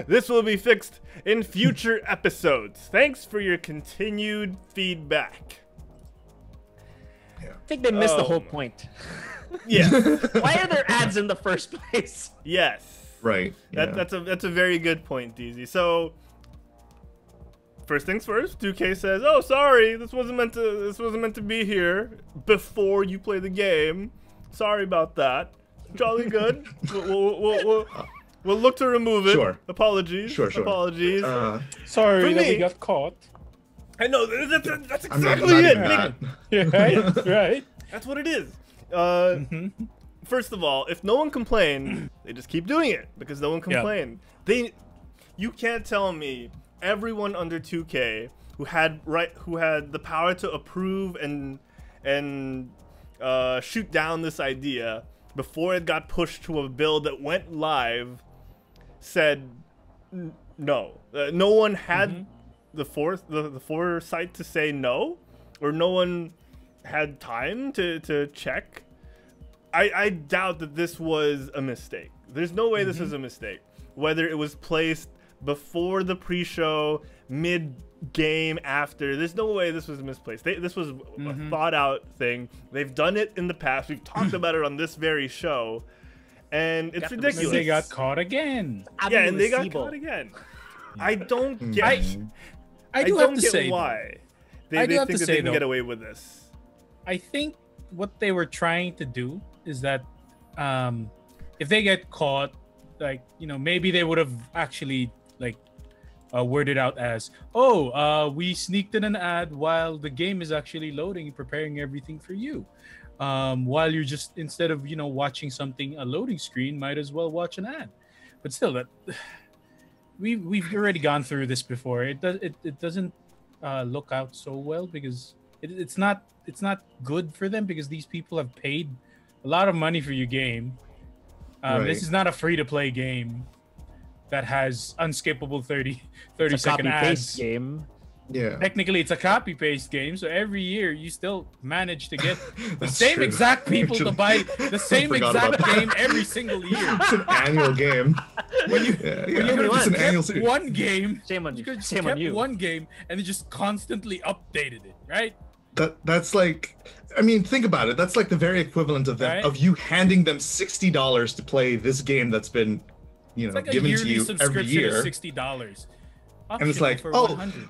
This will be fixed in future episodes. Thanks for your continued feedback. I think they missed the whole point. Yeah. Why are there ads in the first place? Yes. Right. Yeah. That's a very good point, DZ. So first things first, 2K says, "Oh, sorry, this wasn't meant to be here before you play the game. Sorry about that. Jolly good. We'll look to remove it. Sure. Apologies. Sure. Apologies. Sorry that me- we got caught. I know that's I'm not exactly it. mad. Yeah, right. That's what it is. First of all, if no one complained, they just keep doing it because no one complained. You can't tell me everyone under 2K who had the power to approve and shoot down this idea before it got pushed to a build that went live said no. No one had the foresight to say no, or no one had time to check. I doubt that this was a mistake. There's no way this is a mistake. Whether it was placed before the pre-show, mid-game, after, there's no way this was misplaced. This was a thought-out thing. They've done it in the past. We've talked about it on this very show, and it's ridiculous. They got caught again. Yeah, and they got caught again. I don't get. I don't have to get say why I do they have think to that say, they can though, get away with this. I think what they were trying to do is that if they get caught, like, maybe they would have actually worded out as, we sneaked in an ad while the game is actually loading and preparing everything for you. While you're just, instead of watching a loading screen, might as well watch an ad. But still, that we've already gone through this before. It doesn't look out so well because it's not good for them, because these people have paid a lot of money for your game. Right. This is not a free-to-play game that has unskippable 30-second ads. Game. Yeah. Technically, it's a copy-paste game, so every year you still manage to get the That's same true. exact people to buy the same forgot exact about that. game every single year. It's an annual game. When you It's an annual series. one game, Shame on you. you could just Shame on kept you. one game and they just constantly updated it, right? That's like, I mean, think about it. That's like the very equivalent of them, Right? of you handing them $60 to play this game that's been, It's like a given to yearly you every subscription year. of $60. And it's like, for oh, $100.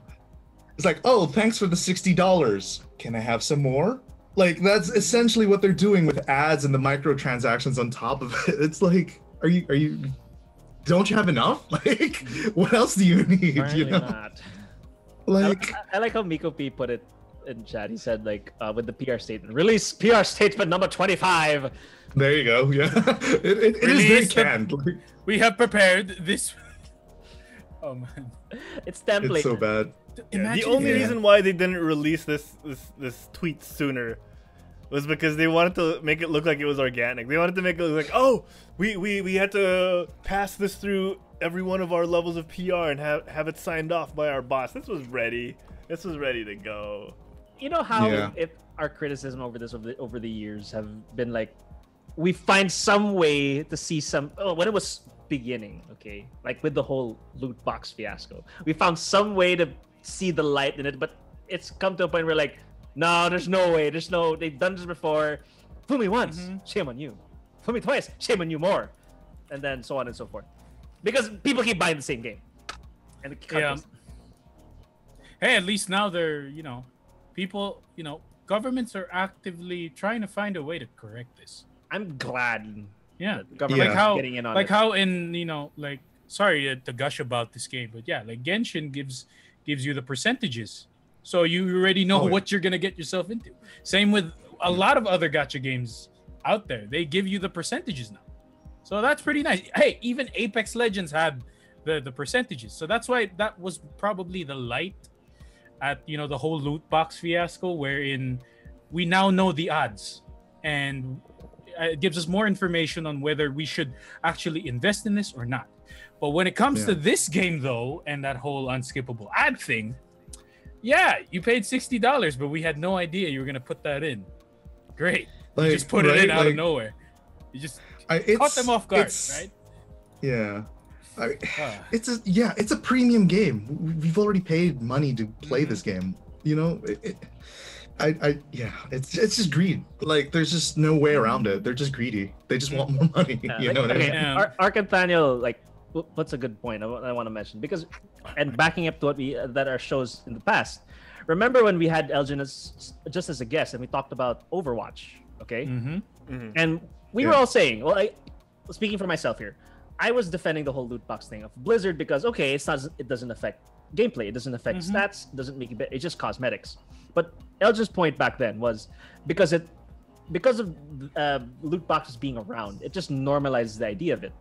It's like, oh, thanks for the $60. Can I have some more? Like, that's essentially what they're doing with ads and the microtransactions on top of it. It's like, are you don't you have enough? Like, what else do you need? Apparently You know? not. Like, I like how Meekopi put it in chat. He said, with the PR statement, release PR statement number 25. there you go. Yeah, it is very Release the- canned. Like, We have prepared this. Oh man. It's template. it's so bad. The Imagine only if- reason why they didn't release this tweet sooner was because they wanted to make it look like it was organic. They wanted to make it look like, oh, we had to pass this through every one of our levels of PR and have it signed off by our boss. This was ready. This was ready to go. You know how Yeah. our criticism over this over the years have been like, we find some way to see when it was beginning, okay, like with the whole loot box fiasco, we found some way to see the light in it, but it's come to a point where like, no, there's no way, they've done this before. Fool me once, shame on you. Fool me twice, shame on you more, and then so on and so forth, because people keep buying the same game. And Yeah. Hey, at least now they're, people, governments are actively trying to find a way to correct this. I'm glad. Yeah, that the government Yeah. is getting in on like it. how in like sorry to gush about this game, but yeah, like Genshin gives you the percentages, so you already know Oh, yeah. what you're gonna get yourself into. Same with a lot of other gacha games out there; they give you the percentages now, so that's pretty nice. Hey, even Apex Legends had the percentages, so that's why that was probably the light at the whole loot box fiasco, wherein we now know the odds and it gives us more information on whether we should actually invest in this or not. But when it comes to this game, though, and that whole unskippable ad thing, yeah, you paid $60, but we had no idea you were gonna put that in. Great, you just put it in out of nowhere. You just caught them off guard, right? Yeah. It's a premium game. We've already paid money to play this game. It's just greed. Like, there's just no way around it. They're just greedy. They just want more money. You know what I mean? Arcantaniel puts a good point. I want to mention because, and backing up to what that our shows in the past. Remember when we had Elgene just as a guest and we talked about Overwatch, okay? And we were all saying, well, speaking for myself here, I was defending the whole loot box thing of Blizzard because it doesn't affect gameplay, it doesn't affect stats, it doesn't make it's just cosmetics. But Elgene's point back then was because of loot boxes being around, it just normalizes the idea of it.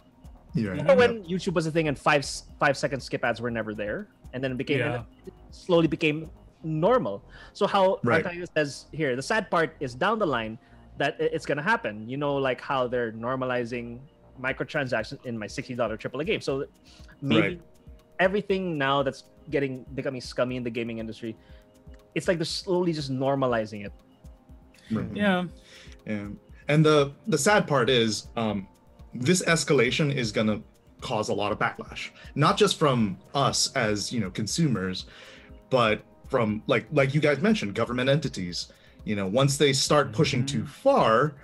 Yeah. Remember when YouTube was a thing and 5-second skip ads were never there, and then it slowly became normal. So how Arcania says here, the sad part is down the line that it's gonna happen. Like how they're normalizing microtransactions in my $60 AAA game. So maybe everything now that's becoming scummy in the gaming industry, it's like they're slowly just normalizing it. Yeah. And the sad part is this escalation is gonna cause a lot of backlash, not just from us as consumers, but from like you guys mentioned, government entities. Once they start pushing too far,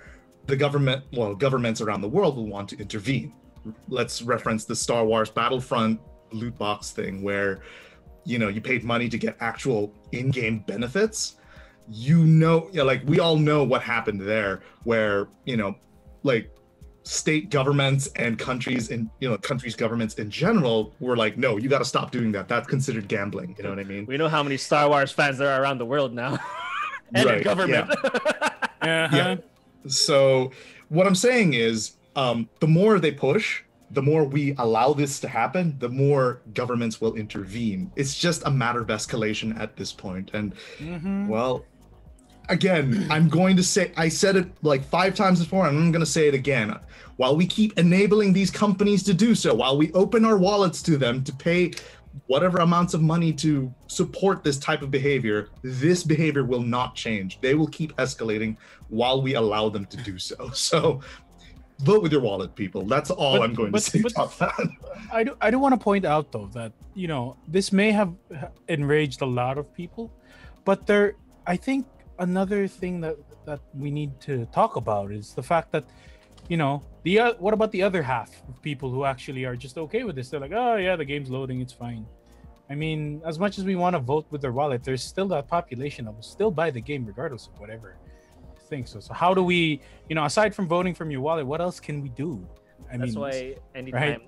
governments around the world will want to intervene. Let's reference the Star Wars Battlefront loot box thing where you paid money to get actual in-game benefits. Like we all know what happened there, where like state governments and countries governments in general were like, no, you got to stop doing that. That's considered gambling. You know what I mean? We know how many Star Wars fans there are around the world now. And the government. Yeah. So what I'm saying is, the more they push, the more we allow this to happen, the more governments will intervene. It's just a matter of escalation at this point. And well, again, I'm going to say, I said it like 5 times before, and I'm going to say it again. While we keep enabling these companies to do so, while we open our wallets to them to pay whatever amounts of money to support this type of behavior, this behavior will not change. They will keep escalating while we allow them to do so. So vote with your wallet, people. That's all I'm going to say about that. I do want to point out, though, that, this may have enraged a lot of people, but I think another thing that we need to talk about is the fact that, what about the other half of people who actually are just okay with this? They're like, oh yeah, the game's loading, it's fine. I mean, as much as we want to vote with their wallet, there's still that population that will still buy the game regardless of whatever thing. So how do we, aside from voting from your wallet, what else can we do? That's why anytime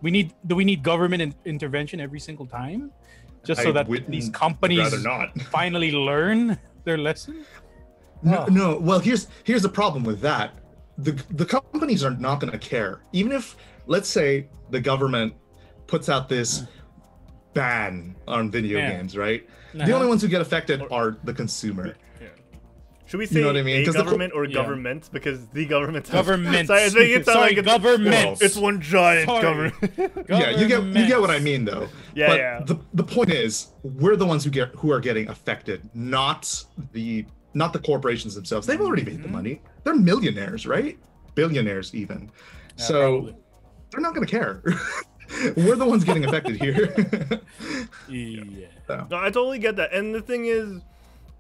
do we need government intervention every single time, just so that these companies finally learn their lesson? No. Well, here's the problem with that. The companies are not going to care. Even if, let's say, the government puts out this ban on video games, right? The only ones who get affected are the consumer. Should we say what I mean? government or government? Because the government. Government. Sorry, government. It's one giant government. Yeah, you get what I mean, though. Yeah. But the point is, we're the ones who are getting affected, not the corporations themselves. They've already made the money. They're millionaires, right? Billionaires even. So probably. They're not going to care. We're the ones getting affected here. So. No, I totally get that. And the thing is,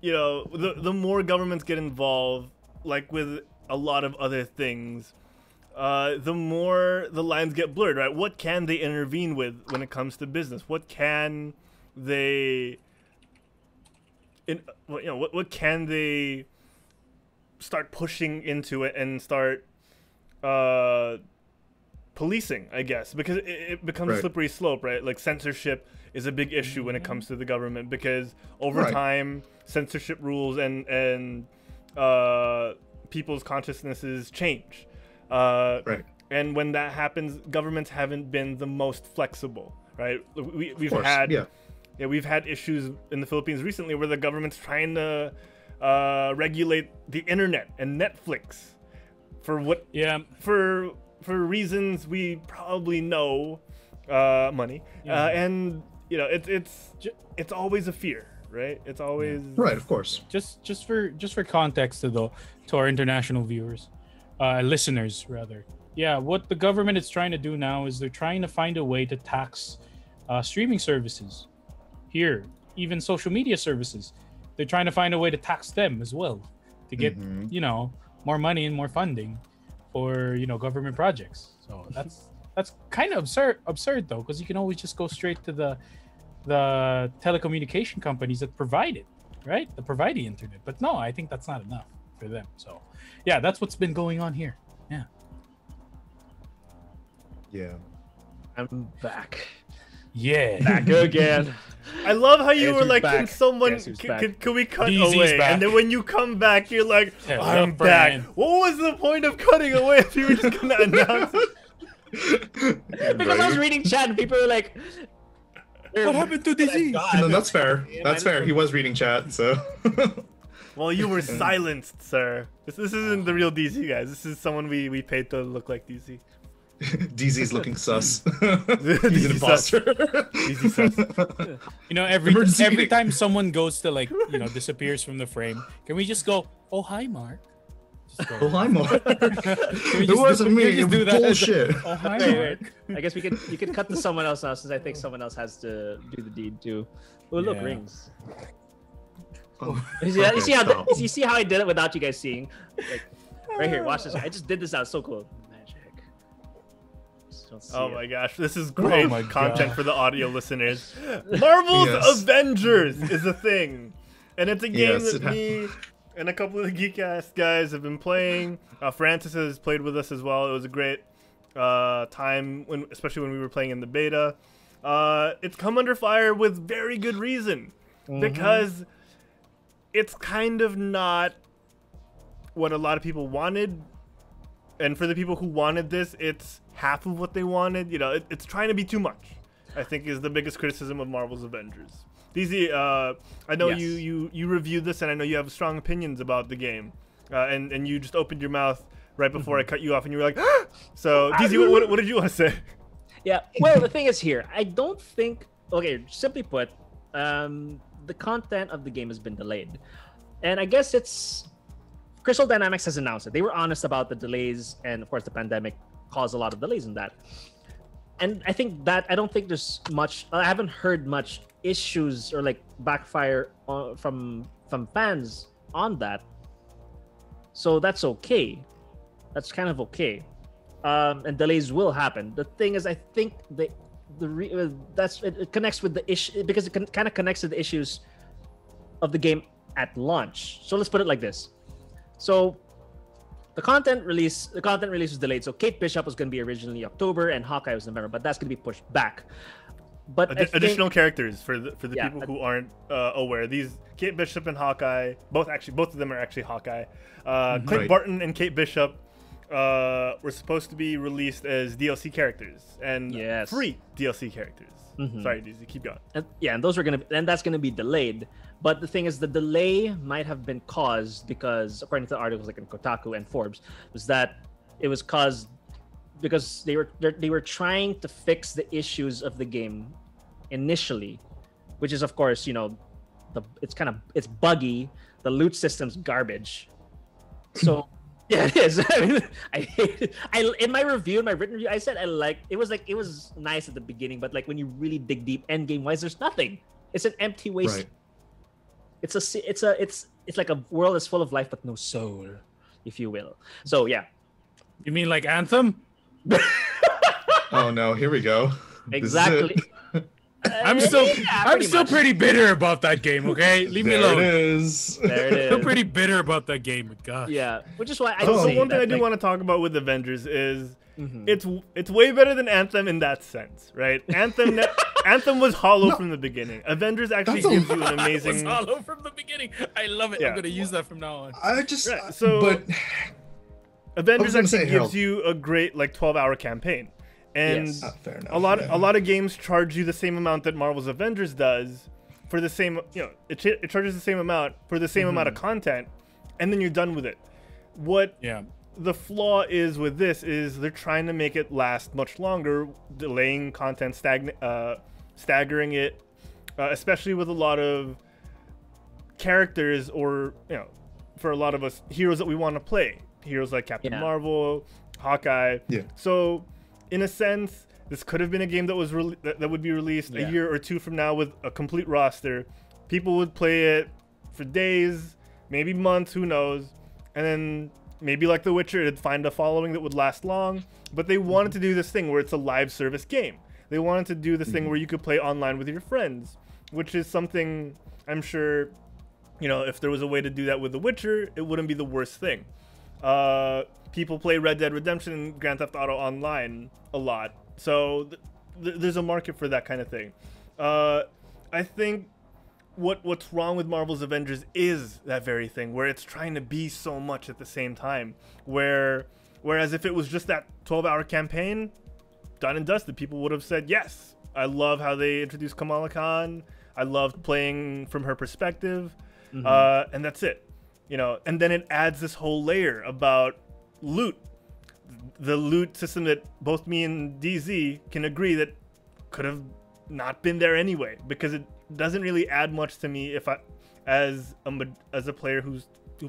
the more governments get involved, like with a lot of other things, the more the lines get blurred, right? What can they intervene with when it comes to business? What can they... what can they start pushing into it and start policing, I guess, because it becomes a slippery slope, right? Like censorship is a big issue when it comes to the government, because over time censorship rules and people's consciousnesses change. And when that happens, governments haven't been the most flexible, right? We've had issues in the Philippines recently where the government's trying to regulate the internet and Netflix for reasons we probably know, money, and you know it's always a fear, right? It's always of course. Just for context though, to our international viewers, listeners rather. Yeah, what the government is trying to do now is they're trying to find a way to tax streaming services here, even social media services. They're trying to find a way to tax them as well to get more money and more funding for government projects. So that's kind of absurd though, because you can always just go straight to the telecommunication companies that provide it, right? That provide the internet. But no, I think that's not enough for them. So yeah, that's what's been going on here. Yeah. I'm back. Yeah. Back again. I love how you were like, back. can someone, can we cut DZ's away? back. And then when you come back, you're like, I'm back. What was the point of cutting away if you were just going to announce it? Because I was reading chat and people were like, what happened to DZ? No, that's fair. That's fair. He was reading chat, so. Well, you were silenced, sir. This isn't the real DZ, guys. This is someone we paid to look like DZ. DZ's looking sus. He's DZ an imposter. DZ sus. Every time someone goes to disappears from the frame, can we just go, oh hi Mark? Just go, oh hi Mark. It wasn't me. It was bullshit. Oh hi Mark. I guess you could cut to someone else now, since I think someone else has to do the deed too. Oh look, rings. Oh, you see how I did it without you guys seeing? Like, right here, watch this. I just did this out. So cool. Oh my gosh, this is great content for the audio listeners. Marvel's Yes. Avengers is a thing, and it's a game Yes, that me and a couple of the Geek-Ass guys have been playing. Francis has played with us as well. It was a great time, especially when we were playing in the beta. It's come under fire with very good reason, because it's kind of not what a lot of people wanted. And for the people who wanted this, it's half of what they wanted. It's trying to be too much, I think, is the biggest criticism of Marvel's Avengers. DZ, I know you reviewed this, and I know you have strong opinions about the game. And you just opened your mouth right before I cut you off, and you were like, so, DZ, what did you want to say? Yeah, well, the thing is here, I don't think, okay, simply put, the content of the game has been delayed. And I guess it's... Crystal Dynamics has announced it. They were honest about the delays, and of course the pandemic caused a lot of delays in that. And I think that I don't think there's much. I haven't heard much issues or like backfire from fans on that. So that's okay. That's kind of okay. And delays will happen. The thing is, I think it connects with the issue, because it kind of connects to the issues of the game at launch. So let's put it like this. So the content release was delayed. So Kate Bishop was going to be originally October and Hawkeye was November, but that's going to be pushed back. But additional characters for the people who aren't aware. These Kate Bishop and Hawkeye, both of them are actually Hawkeye. Clint Barton and Kate Bishop were supposed to be released as DLC characters and free DLC characters. Sorry, DZ, keep going. And those were that's gonna be delayed. But the thing is, the delay might have been caused because, according to the articles like in Kotaku and Forbes, was that it was caused because they were trying to fix the issues of the game initially, which is of course it's buggy. The loot system's garbage. So yeah, it is. I mean, I hate it. In my written review, I said it was nice at the beginning, but like when you really dig deep, end game wise, there's nothing. It's an empty waste. Right. It's like a world that's full of life but no soul, if you will. So yeah. You mean like Anthem? Oh no, here we go. Exactly. I'm still much. pretty bitter about that game. Okay, leave me alone. There it is. There it is. Still pretty bitter about that game. Gosh. Yeah, which is why I So say one thing that, I do like, want to talk about with Avengers is it's way better than Anthem in that sense, right? Anthem was hollow from the beginning. Avengers actually gives you an It was amazing. hollow from the beginning. I love it. Yeah. I'm gonna use that from now on. I just Right, so- but Avengers gonna actually say, gives Harold. you a great 12-hour campaign, and Yes. fair enough. a lot of games charge you the same amount that Marvel's Avengers does for the same. It charges the same amount for the same amount of content, and then you're done with it. What Yeah. the flaw is with this is they're trying to make it last much longer, delaying content, staggering it, especially with a lot of characters or for a lot of us, heroes that we want to play. Heroes like Captain Yeah. Marvel, Hawkeye. Yeah. So, in a sense, this could have been a game that was that would be released Yeah. a year or two from now with a complete roster. People would play it for days, maybe months, who knows, and then maybe like The Witcher, it'd find a following that would last long. But they wanted to do this thing where it's a live service game. They wanted to do this thing where you could play online with your friends, which is something I'm sure, if there was a way to do that with The Witcher, it wouldn't be the worst thing. People play Red Dead Redemption and Grand Theft Auto online a lot, so there's a market for that kind of thing. I think what's wrong with Marvel's Avengers is that very thing, where it's trying to be so much at the same time. Whereas if it was just that 12-hour campaign, done and dusted, people would have said, yes, I love how they introduced Kamala Khan. I loved playing from her perspective, and that's it. And then it adds this whole layer about loot. The loot system that both me and DZ can agree that could have not been there anyway, because it doesn't really add much to me if as a player who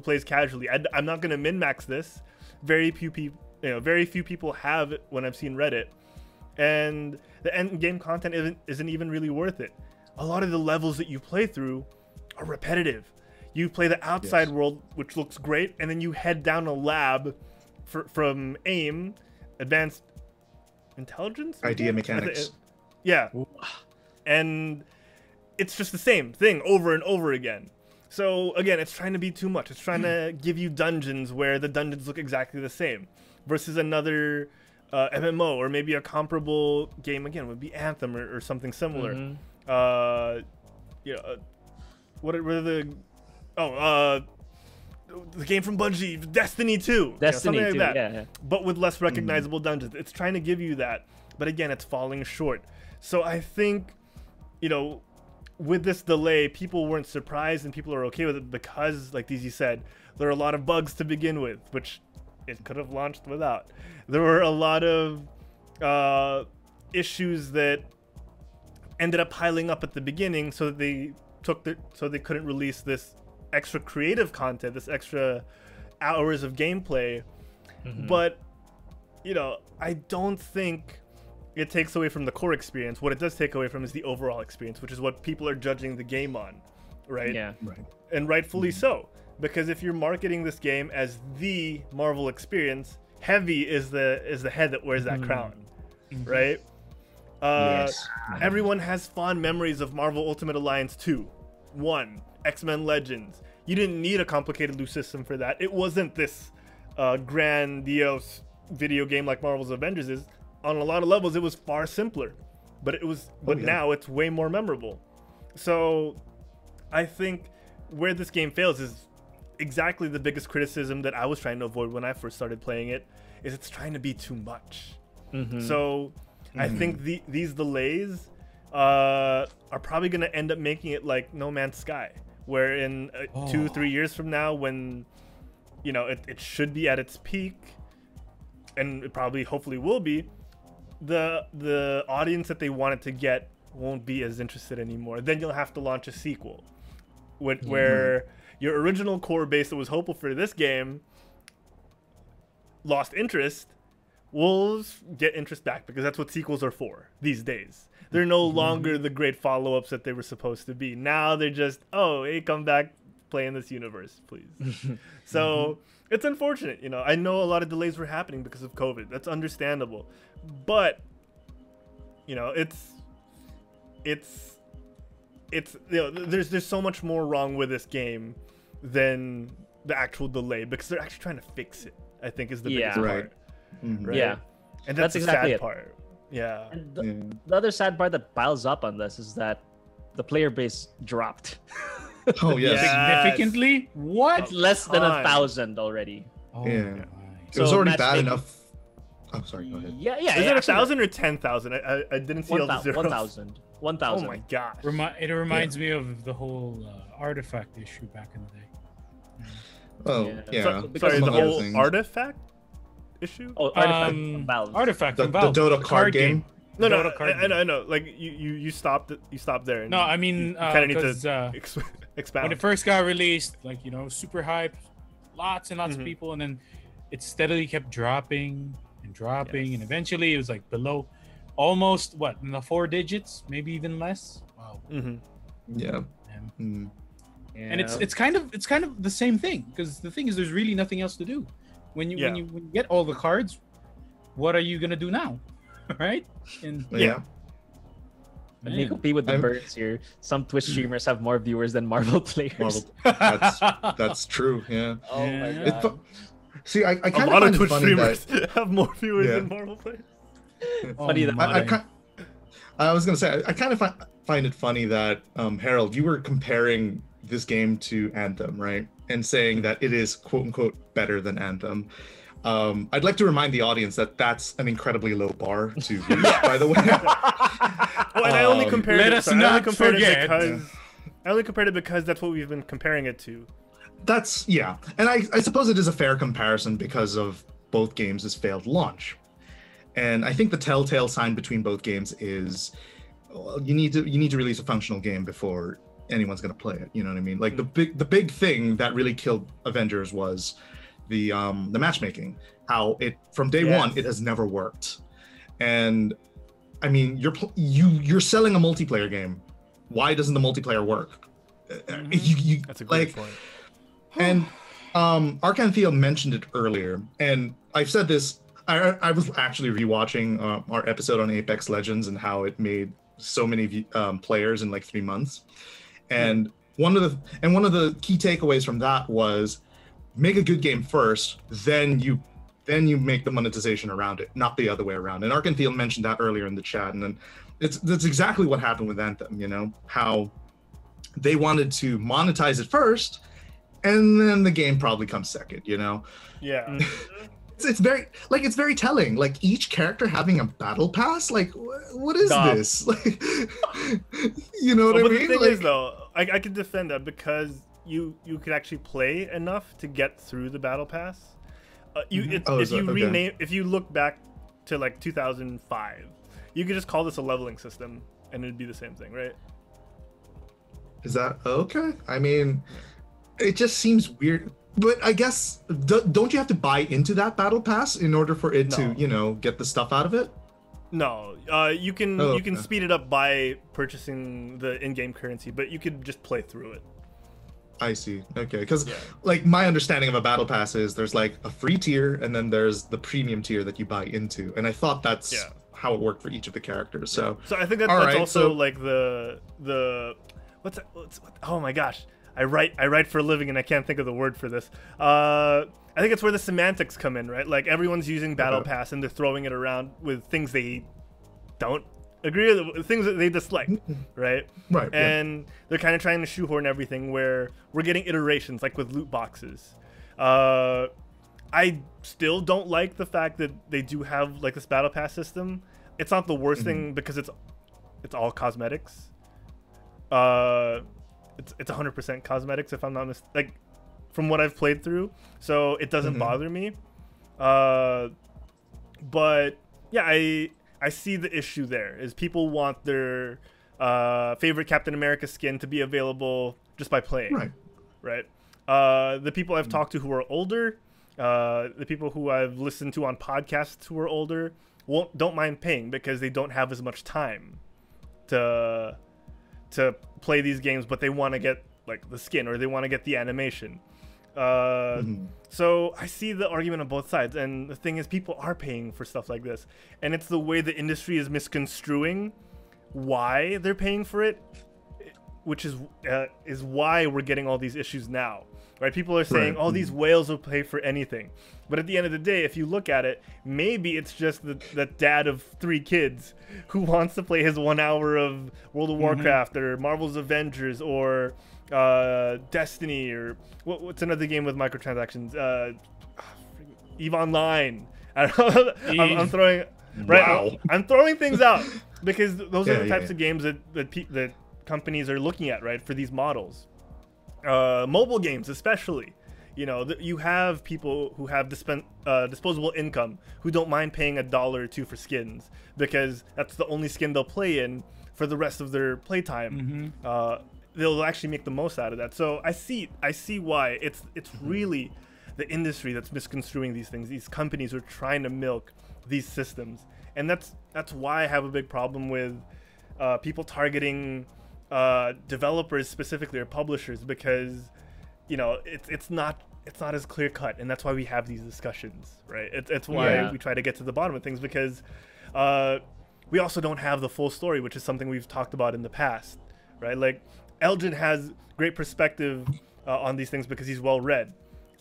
plays casually. I'm not going to min-max this. Very few people have it when I've seen Reddit, and the end game content isn't even really worth it. A lot of the levels that you play through are repetitive. You play the outside world, which looks great, and then you head down a lab from AIM, Advanced Intelligence? Idea Mechanics. Yeah. And it's just the same thing over and over again. So, again, it's trying to be too much. It's trying to give you dungeons where the dungeons look exactly the same versus another MMO, or maybe a comparable game, again, would be Anthem or something similar. What are the... the game from Bungie, Destiny 2. Destiny something 2, like that. yeah. But with less recognizable dungeons. It's trying to give you that. But again, it's falling short. So I think, with this delay, people weren't surprised and people are okay with it because, like DZ said, there are a lot of bugs to begin with, which it could have launched without. There were a lot of issues that ended up piling up at the beginning, so that they couldn't release this extra creative content, this extra hours of gameplay. But I don't think it takes away from the core experience. What it does take away from is the overall experience, which is what people are judging the game on, right? Yeah. Right. And rightfully so, because if you're marketing this game as the Marvel experience, Heavy is the head that wears that crown, right? Yes. Everyone has fond memories of Marvel Ultimate Alliance 2, 1, X-Men Legends. You didn't need a complicated loot system for that. It wasn't this grandiose video game like Marvel's Avengers is. On a lot of levels, it was far simpler, but now it's way more memorable. So I think where this game fails is exactly the biggest criticism that I was trying to avoid when I first started playing it, is it's trying to be too much. So I think these delays are probably going to end up making it like No Man's Sky, where in 2-3 years from now, when it should be at its peak, and it probably hopefully will be, the audience that they wanted to get won't be as interested anymore. Then you'll have to launch a sequel where your original core base that was hopeful for this game lost interest. We'll get interest back, because that's what sequels are for these days. They're no longer the great follow-ups that they were supposed to be. Now they're just, hey, come back, play in this universe, please. So it's unfortunate. I know a lot of delays were happening because of COVID. That's understandable. But, there's so much more wrong with this game than the actual delay, because they're actually trying to fix it. I think is the biggest part. Right? Yeah, and that's the exactly sad part. Yeah. And the other sad part that piles up on this is that the player base dropped. Oh yes. Significantly? What? It's less than 1,000 already. Oh, Yeah. my. It was So already bad matchmaking- enough. Oh, sorry. Go ahead. Yeah. Is it 1,000 or 10,000? I didn't see all the zeros. 1,000. 1,000. Oh my gosh. It reminds me of the whole artifact issue back in the day. Oh Yeah. yeah. because Sorry, Among the other whole things. artifact issue? Oh, artifact from Valve. Artifact The from Valve. Dota card game. No, Dota card game. I know. Like you stopped there. And No, I mean, you kind of need because to when expound. it first got released, like, super hype, lots and lots Mm-hmm. of people, and then it steadily kept dropping and dropping, and eventually it was like below, almost in the 4 digits, maybe even less. Wow. Mm-hmm. Yeah. Man. Mm. And it's kind of the same thing, because the thing is, there's really nothing else to do. When you get all the cards, what are you gonna do now, right? And Yeah. Meekopi with the birds here. Some Twitch streamers have more viewers than Marvel players. Marvel. That's true. Yeah. Oh my Yeah. god. See, I A kind lot of of find it Twitch funny streamers that have more viewers Yeah. than Marvel players. Funny that- my. I was gonna say I kind of find it funny that Herald, you were comparing this game to Anthem, right? And saying that it is quote unquote better than Anthem. I'd like to remind the audience that that's an incredibly low bar to reach, by the way. Oh, and I only compared let it. us Sorry, I only not compared it forget. because I only compared it because that's what we've been comparing it to. That's and I suppose it is a fair comparison because of both games' failed launch. And I think the telltale sign between both games is, well, you need to release a functional game before anyone's gonna play it. You know what I mean? Like the big thing that really killed Avengers was the matchmaking. How it from day one it has never worked. And I mean, you're selling a multiplayer game. Why doesn't the multiplayer work? That's a great point. And Arcan Theo mentioned it earlier, and I've said this. I was actually rewatching our episode on Apex Legends and how it made so many players in like 3 months. And one of the key takeaways from that was make a good game first, then you make the monetization around it, not the other way around. And Arcan Theo mentioned that earlier in the chat, and then that's exactly what happened with Anthem. You know, how they wanted to monetize it first, and then the game probably comes second. You know. Yeah. It's very telling. Like each character having a battle pass. Like, what is this? Like, you know what I But mean? the thing Like, is, though, I can defend that because you could actually play enough to get through the battle pass. If you look back to like 2005, you could just call this a leveling system and it'd be the same thing, right? is that okay? I mean, it just seems weird. But I guess don't you have to buy into that battle pass in order for it to, get the stuff out of it? No, you can okay. speed it up by purchasing the in-game currency, but you could just play through it. I see. Okay, because like my understanding of a battle pass is there's like a free tier and then there's the premium tier that you buy into, and I thought that's how it worked for each of the characters. So I think that's right, also so- like the oh my gosh. I write for a living and I can't think of the word for this. I think it's where the semantics come in, right? Like everyone's using Battle Pass and they're throwing it around with things they don't agree with, things that they dislike, right? Right. And they're kind of trying to shoehorn everything where we're getting iterations, like with loot boxes. I still don't like the fact that they do have like this Battle Pass system. It's not the worst thing because it's all cosmetics. It's 100% cosmetics if I'm not like from what I've played through, so it doesn't bother me. But yeah, I see the issue there is people want their favorite Captain America skin to be available just by playing, right? The people I've talked to who are older, the people who I've listened to on podcasts who are older don't mind paying because they don't have as much time to play these games, but they want to get like the skin or they want to get the animation. So I see the argument on both sides, and the thing is people are paying for stuff like this, and it's the way the industry is misconstruing why they're paying for it, which is why we're getting all these issues now, right? People are saying, "Oh, these whales will pay for anything," but at the end of the day, if you look at it, maybe it's just the dad of 3 kids who wants to play his 1 hour of World of Warcraft or Marvel's Avengers or Destiny or what's another game with microtransactions? EVE Online. I don't know. I'm throwing I'm throwing things out because those are the types of games that companies are looking at, right, for these models. Mobile games especially, you know, you have people who have disposable income who don't mind paying $1 or $2 for skins because that's the only skin they'll play in for the rest of their playtime. They'll actually make the most out of that. So I see why it's really the industry that's misconstruing these things. These companies are trying to milk these systems, and that's why I have a big problem with people targeting developers specifically or publishers, because you know it's not as clear cut, and that's why we have these discussions, right? It's why we try to get to the bottom of things, because we also don't have the full story, which is something we've talked about in the past, right? Like Elgene has great perspective on these things because he's well read.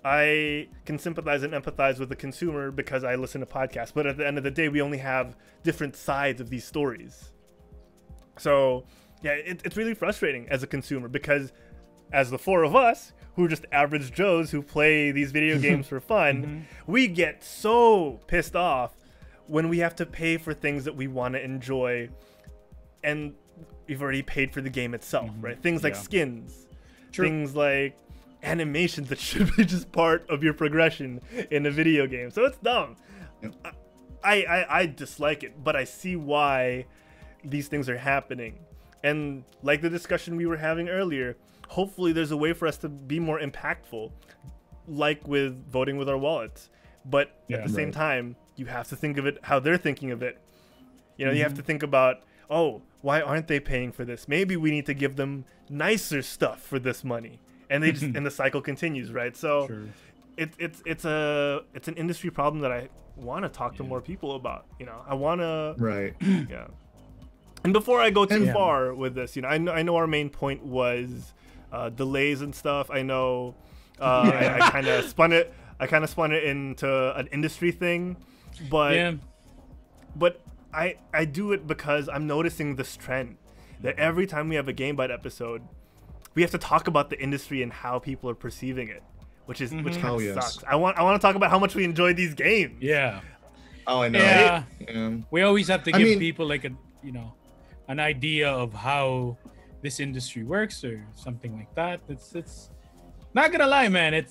I can sympathize and empathize with the consumer because I listen to podcasts, but at the end of the day, we only have different sides of these stories. So yeah, it's really frustrating as a consumer, because as the 4 of us who are just average Joes who play these video games for fun, we get so pissed off when we have to pay for things that we want to enjoy, and we've already paid for the game itself, right? Things like skins, things like animations that should be just part of your progression in a video game. So it's dumb. I dislike it, but I see why these things are happening. And like the discussion we were having earlier, hopefully there's a way for us to be more impactful, like with voting with our wallets. But at the same time, you have to think of it how they're thinking of it. You know, you have to think about, oh, why aren't they paying for this? Maybe we need to give them nicer stuff for this money. And they just and the cycle continues, right? So it's an industry problem that I want to talk to more people about. You know, I want to And before I go too far with this, you know, I know our main point was delays and stuff. I know I kind of spun it into an industry thing, but I do it because I'm noticing this trend that every time we have a GameByte episode, we have to talk about the industry and how people are perceiving it, which kind of sucks. I want to talk about how much we enjoy these games. Yeah. Oh, I know. Yeah. We always have to give people like an idea of how this industry works or something like that. It's not gonna lie, man. It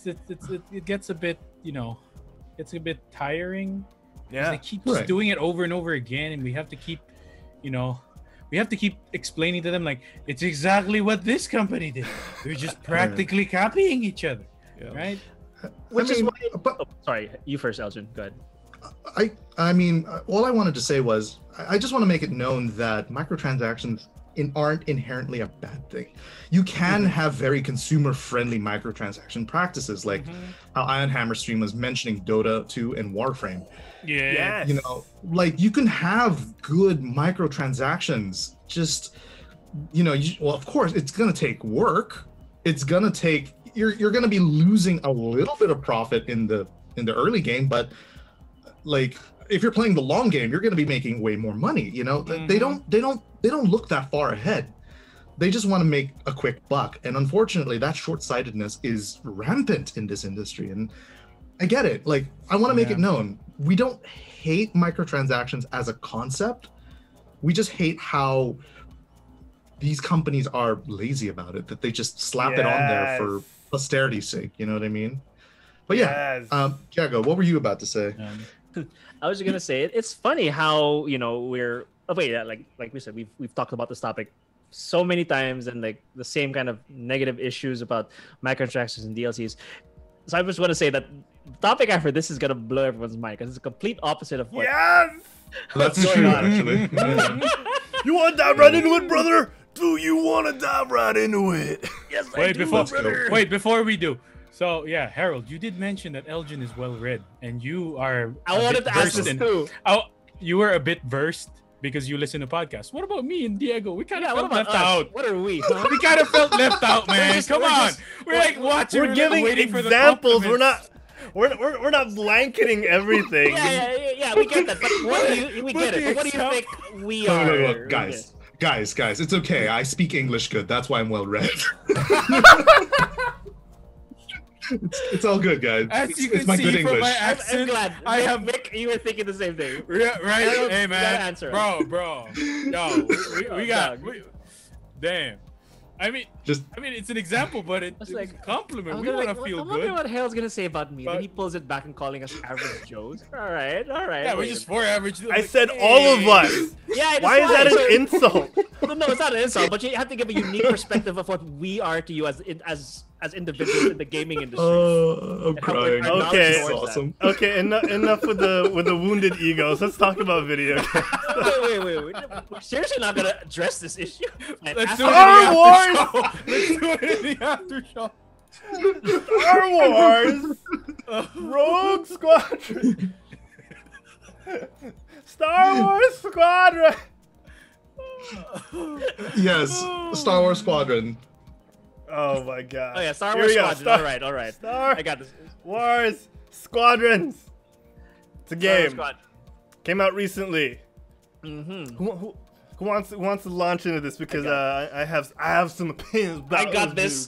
gets a bit, it's a bit tiring. Yeah. They keep just doing it over and over again, and we have to keep, explaining to them like it's exactly what this company did. They're just practically copying each other, right? Which is why. Sorry, you first, Elgene. Go ahead. I mean, all I wanted to say was I just want to make it known that microtransactions aren't inherently a bad thing. You can have very consumer-friendly microtransaction practices, like how Iron Hammer Stream was mentioning Dota 2 and Warframe. Yeah. You know, like you can have good microtransactions. Just, well, of course, it's gonna take work. It's gonna take. You're gonna be losing a little bit of profit in the early game, but like if you're playing the long game, you're going to be making way more money. They don't look that far ahead. They just want to make a quick buck, and unfortunately that short-sightedness is rampant in this industry. And I get it. Like, I want to make it known, we don't hate microtransactions as a concept. We just hate how these companies are lazy about it, that they just slap it on there for posterity's sake. You know what I mean? But Jago, what were you about to say? I was gonna say it's funny how like we said, we've talked about this topic so many times, and like the same kind of negative issues about microtransactions and DLCs. So I just want to say that the topic after this is gonna blow everyone's mind because it's a complete opposite of what that's true actually. You want to dive right into it, brother? Do you want to dive right into it? Yes, I do, brother. Before we do. So yeah, Harold, you did mention that Elgene is well read, and you are. I wanted to ask this too. You were a bit versed because you listen to podcasts. What about me and Diego? We kind of what felt about left us? out. What are we? Huh? We kind of felt left out, man. Come on. We're like watching. We're giving waiting for the examples. We're compliments. not. We're not blanketing everything. Yeah, we get that. But what do you? We get it. But what do you think we are? Look, guys, it's okay. I speak English good. That's why I'm well read. It's all good, guys. As you It's can my see good from English. my accent, I'm glad. I have Mick, you were thinking the same thing. right. Harold, Hey you man, gotta answer. bro. Yo, we got. Damn. I mean, it's an example, but it's like, a compliment. I'm We gonna want to feel I'm wondering good. what Harold's gonna say about me. But- Then he pulls it back and calling us average Joes. All right. Yeah, we're just 4 average. I said all of us. Yeah. Why is that an insult? No, it's not an insult, but you have to give a unique perspective of what we are to you as individuals in the gaming industry. I'm And how crying. our knowledge Okay. That's towards that. awesome. Okay, enough with the wounded egos. Let's talk about video games. Wait. We're seriously not gonna address this issue. Let's do Star it in the Wars! after show. Let's do it in the after show. Star Wars, Rogue Squadron, Star Wars Squadron. Yes, Star Wars Squadron. Oh my god. Oh yeah, Star Here Wars we go. Squadron. All right. Star I got this. Wars Squadrons. It's a Star Wars game. Squad. Came out recently. Mm-hmm. Who wants to launch into this? Because I have some opinions about I got this.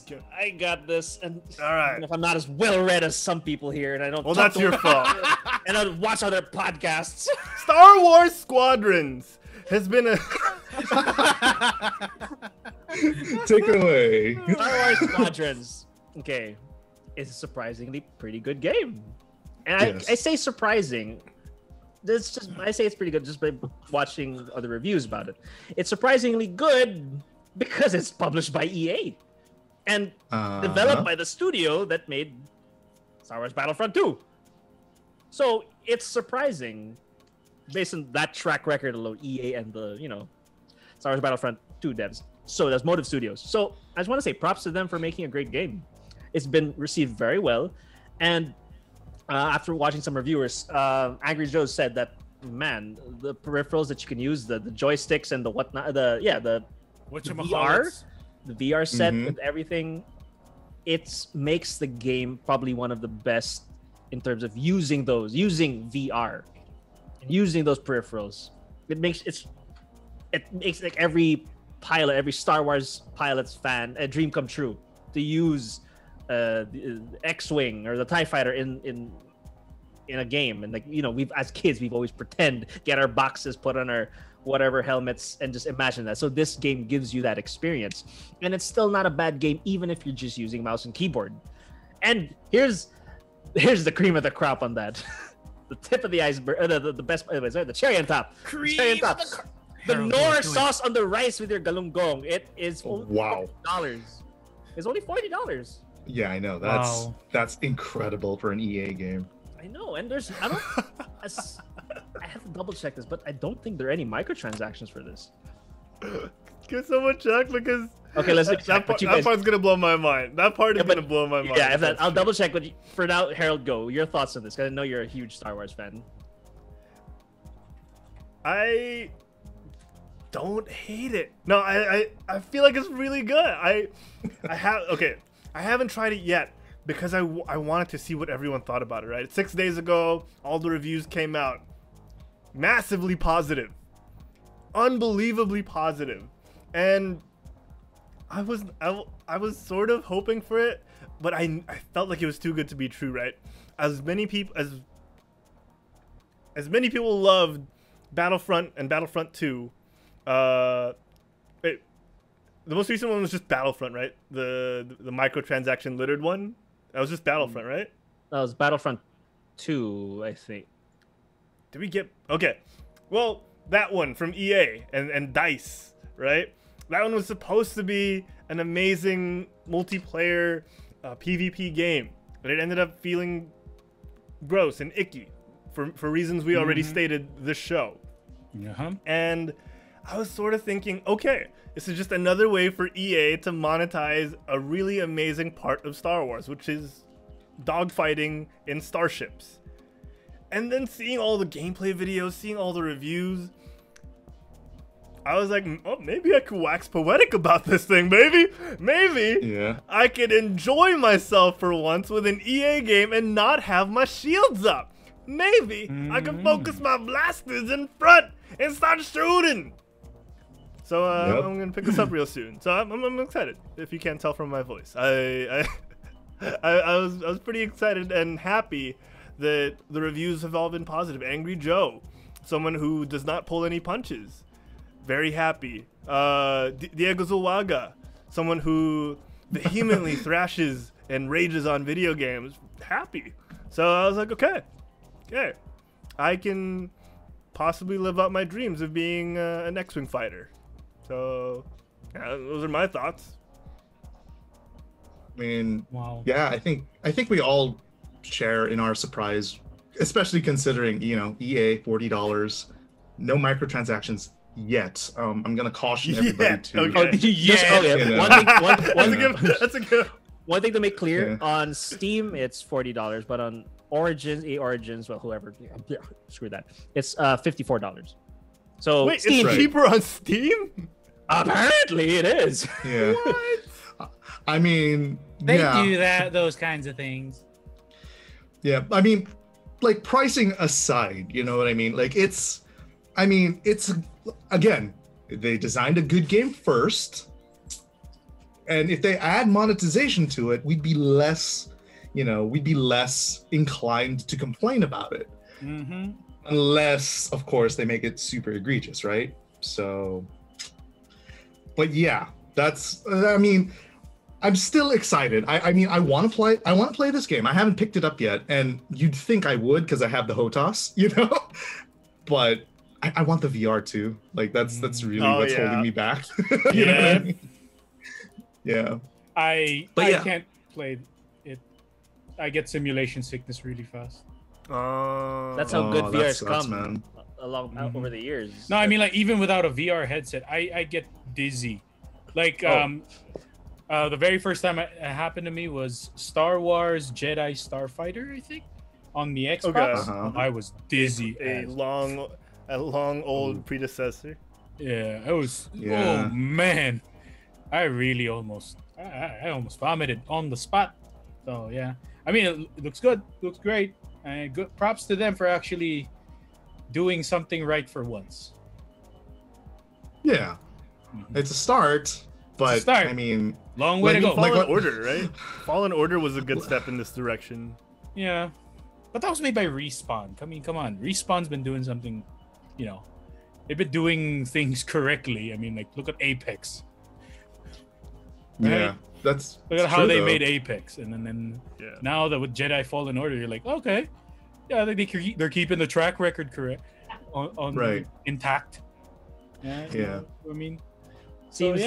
this, and All right. and if I'm not as well read as some people here, and I don't. Well, talk that's to your fault. And I watch other podcasts. Star Wars Squadrons has been a Take it away. Star Wars Squadrons. Okay, it's a surprisingly pretty good game, and Yes. I say surprising. I say it's pretty good just by watching other reviews about it. It's surprisingly good because it's published by EA and developed by the studio that made Star Wars Battlefront 2. So it's surprising based on that track record alone, EA and the Star Wars Battlefront 2 devs. So that's Motive Studios. So I just want to say props to them for making a great game. It's been received very well, and after watching some reviewers, Angry Joe said that, man, the peripherals that you can use, the joysticks and the whatnot, the VR set with everything, it makes the game probably one of the best in terms of using VR, using those peripherals. It makes like every pilot, every Star Wars pilot's fan a dream come true to use the X-wing or the TIE fighter in a game. And we've as kids we've always get our boxes, put on our whatever helmets, and just imagine that. So this game gives you that experience, and it's still not a bad game even if you're just using mouse and keyboard. And here's the cream of the crop on that. The tip of the iceberg, the best, the cherry on top. The Knorr sauce on the rice with your galunggong. It is only $40. It's only $40. Yeah, I know. That's incredible for an EA game. I know, and I have to double check this, but I don't think there are any microtransactions for this. Give someone check because okay, let's that part's gonna blow my mind. That part is gonna blow my mind. Yeah, I'll double check. But for now, Harold, go. Your thoughts on this? Because I know you're a huge Star Wars fan. I don't hate it. No, I feel like it's really good. I haven't tried it yet because I wanted to see what everyone thought about it. Right, 6 days ago, all the reviews came out, massively positive, unbelievably positive, and I was sort of hoping for it, but I felt like it was too good to be true. Right, as many people loved Battlefront and Battlefront 2. The most recent one was just Battlefront, right? The microtransaction littered one. That was just Battlefront, right? That was Battlefront 2, I think. Did we get okay? Well, that one from EA and DICE, right? That one was supposed to be an amazing multiplayer PvP game, but it ended up feeling gross and icky for reasons we already stated this show. And I was sort of thinking, okay, this is just another way for EA to monetize a really amazing part of Star Wars, which is dogfighting in starships. And then seeing all the gameplay videos, seeing all the reviews, I was like, oh, maybe I could wax poetic about this thing. Maybe I could enjoy myself for once with an EA game and not have my shields up. Maybe I can focus my blasters in front and start shooting. So I'm gonna pick this up real soon. So I'm excited. If you can't tell from my voice, I was pretty excited and happy that the reviews have all been positive. Angry Joe, someone who does not pull any punches, very happy. Diego Zuluaga, someone who vehemently thrashes and rages on video games, happy. So I was like, okay, I can possibly live out my dreams of being an X-Wing fighter. So those are my thoughts. I mean, wow. Yeah, I think we all share in our surprise, especially considering, you know, EA $40, no microtransactions yet. I'm gonna caution everybody to. That's a good. One thing to make clear, on Steam it's $40, but on Origins, well, whoever, screw that, it's $54. So wait, Steam, it's cheaper on Steam? Apparently it is. Yeah. What? I mean, They do those kinds of things. Yeah, I mean, like, pricing aside, you know what I mean? Like, it's again, they designed a good game first, and if they add monetization to it, we'd be less inclined to complain about it. Mm-hmm. Unless, of course, they make it super egregious, right? So, but yeah, I'm still excited. I mean, I want to play this game. I haven't picked it up yet, and you'd think I would because I have the HOTAS, you know. But I want the VR too. Like that's really what's holding me back. You know what I mean? Yeah. I can't play it. I get simulation sickness really fast. That's how good VR's come along over the years. No, I mean, like, even without a VR headset, I get dizzy. Like the very first time it happened to me was Star Wars Jedi Starfighter, I think, on the Xbox. Okay. I was dizzy. A long old predecessor. Yeah, I was. Oh man, I really almost vomited on the spot. So yeah, I mean, it looks good, looks great. Good props to them for actually doing something right for once. Yeah, it's a start. But I mean, long way to go. Fallen Order, right? Fallen Order was a good step in this direction. Yeah, but that was made by Respawn. I mean, come on, Respawn's been doing something, you know, they've been doing things correctly. I mean, like, look at Apex. Right? Yeah, look at how they made Apex, and then now that with Jedi Fallen Order, you're like, okay, yeah, they're keeping the track record correct, on right, intact. Yeah. I mean, seems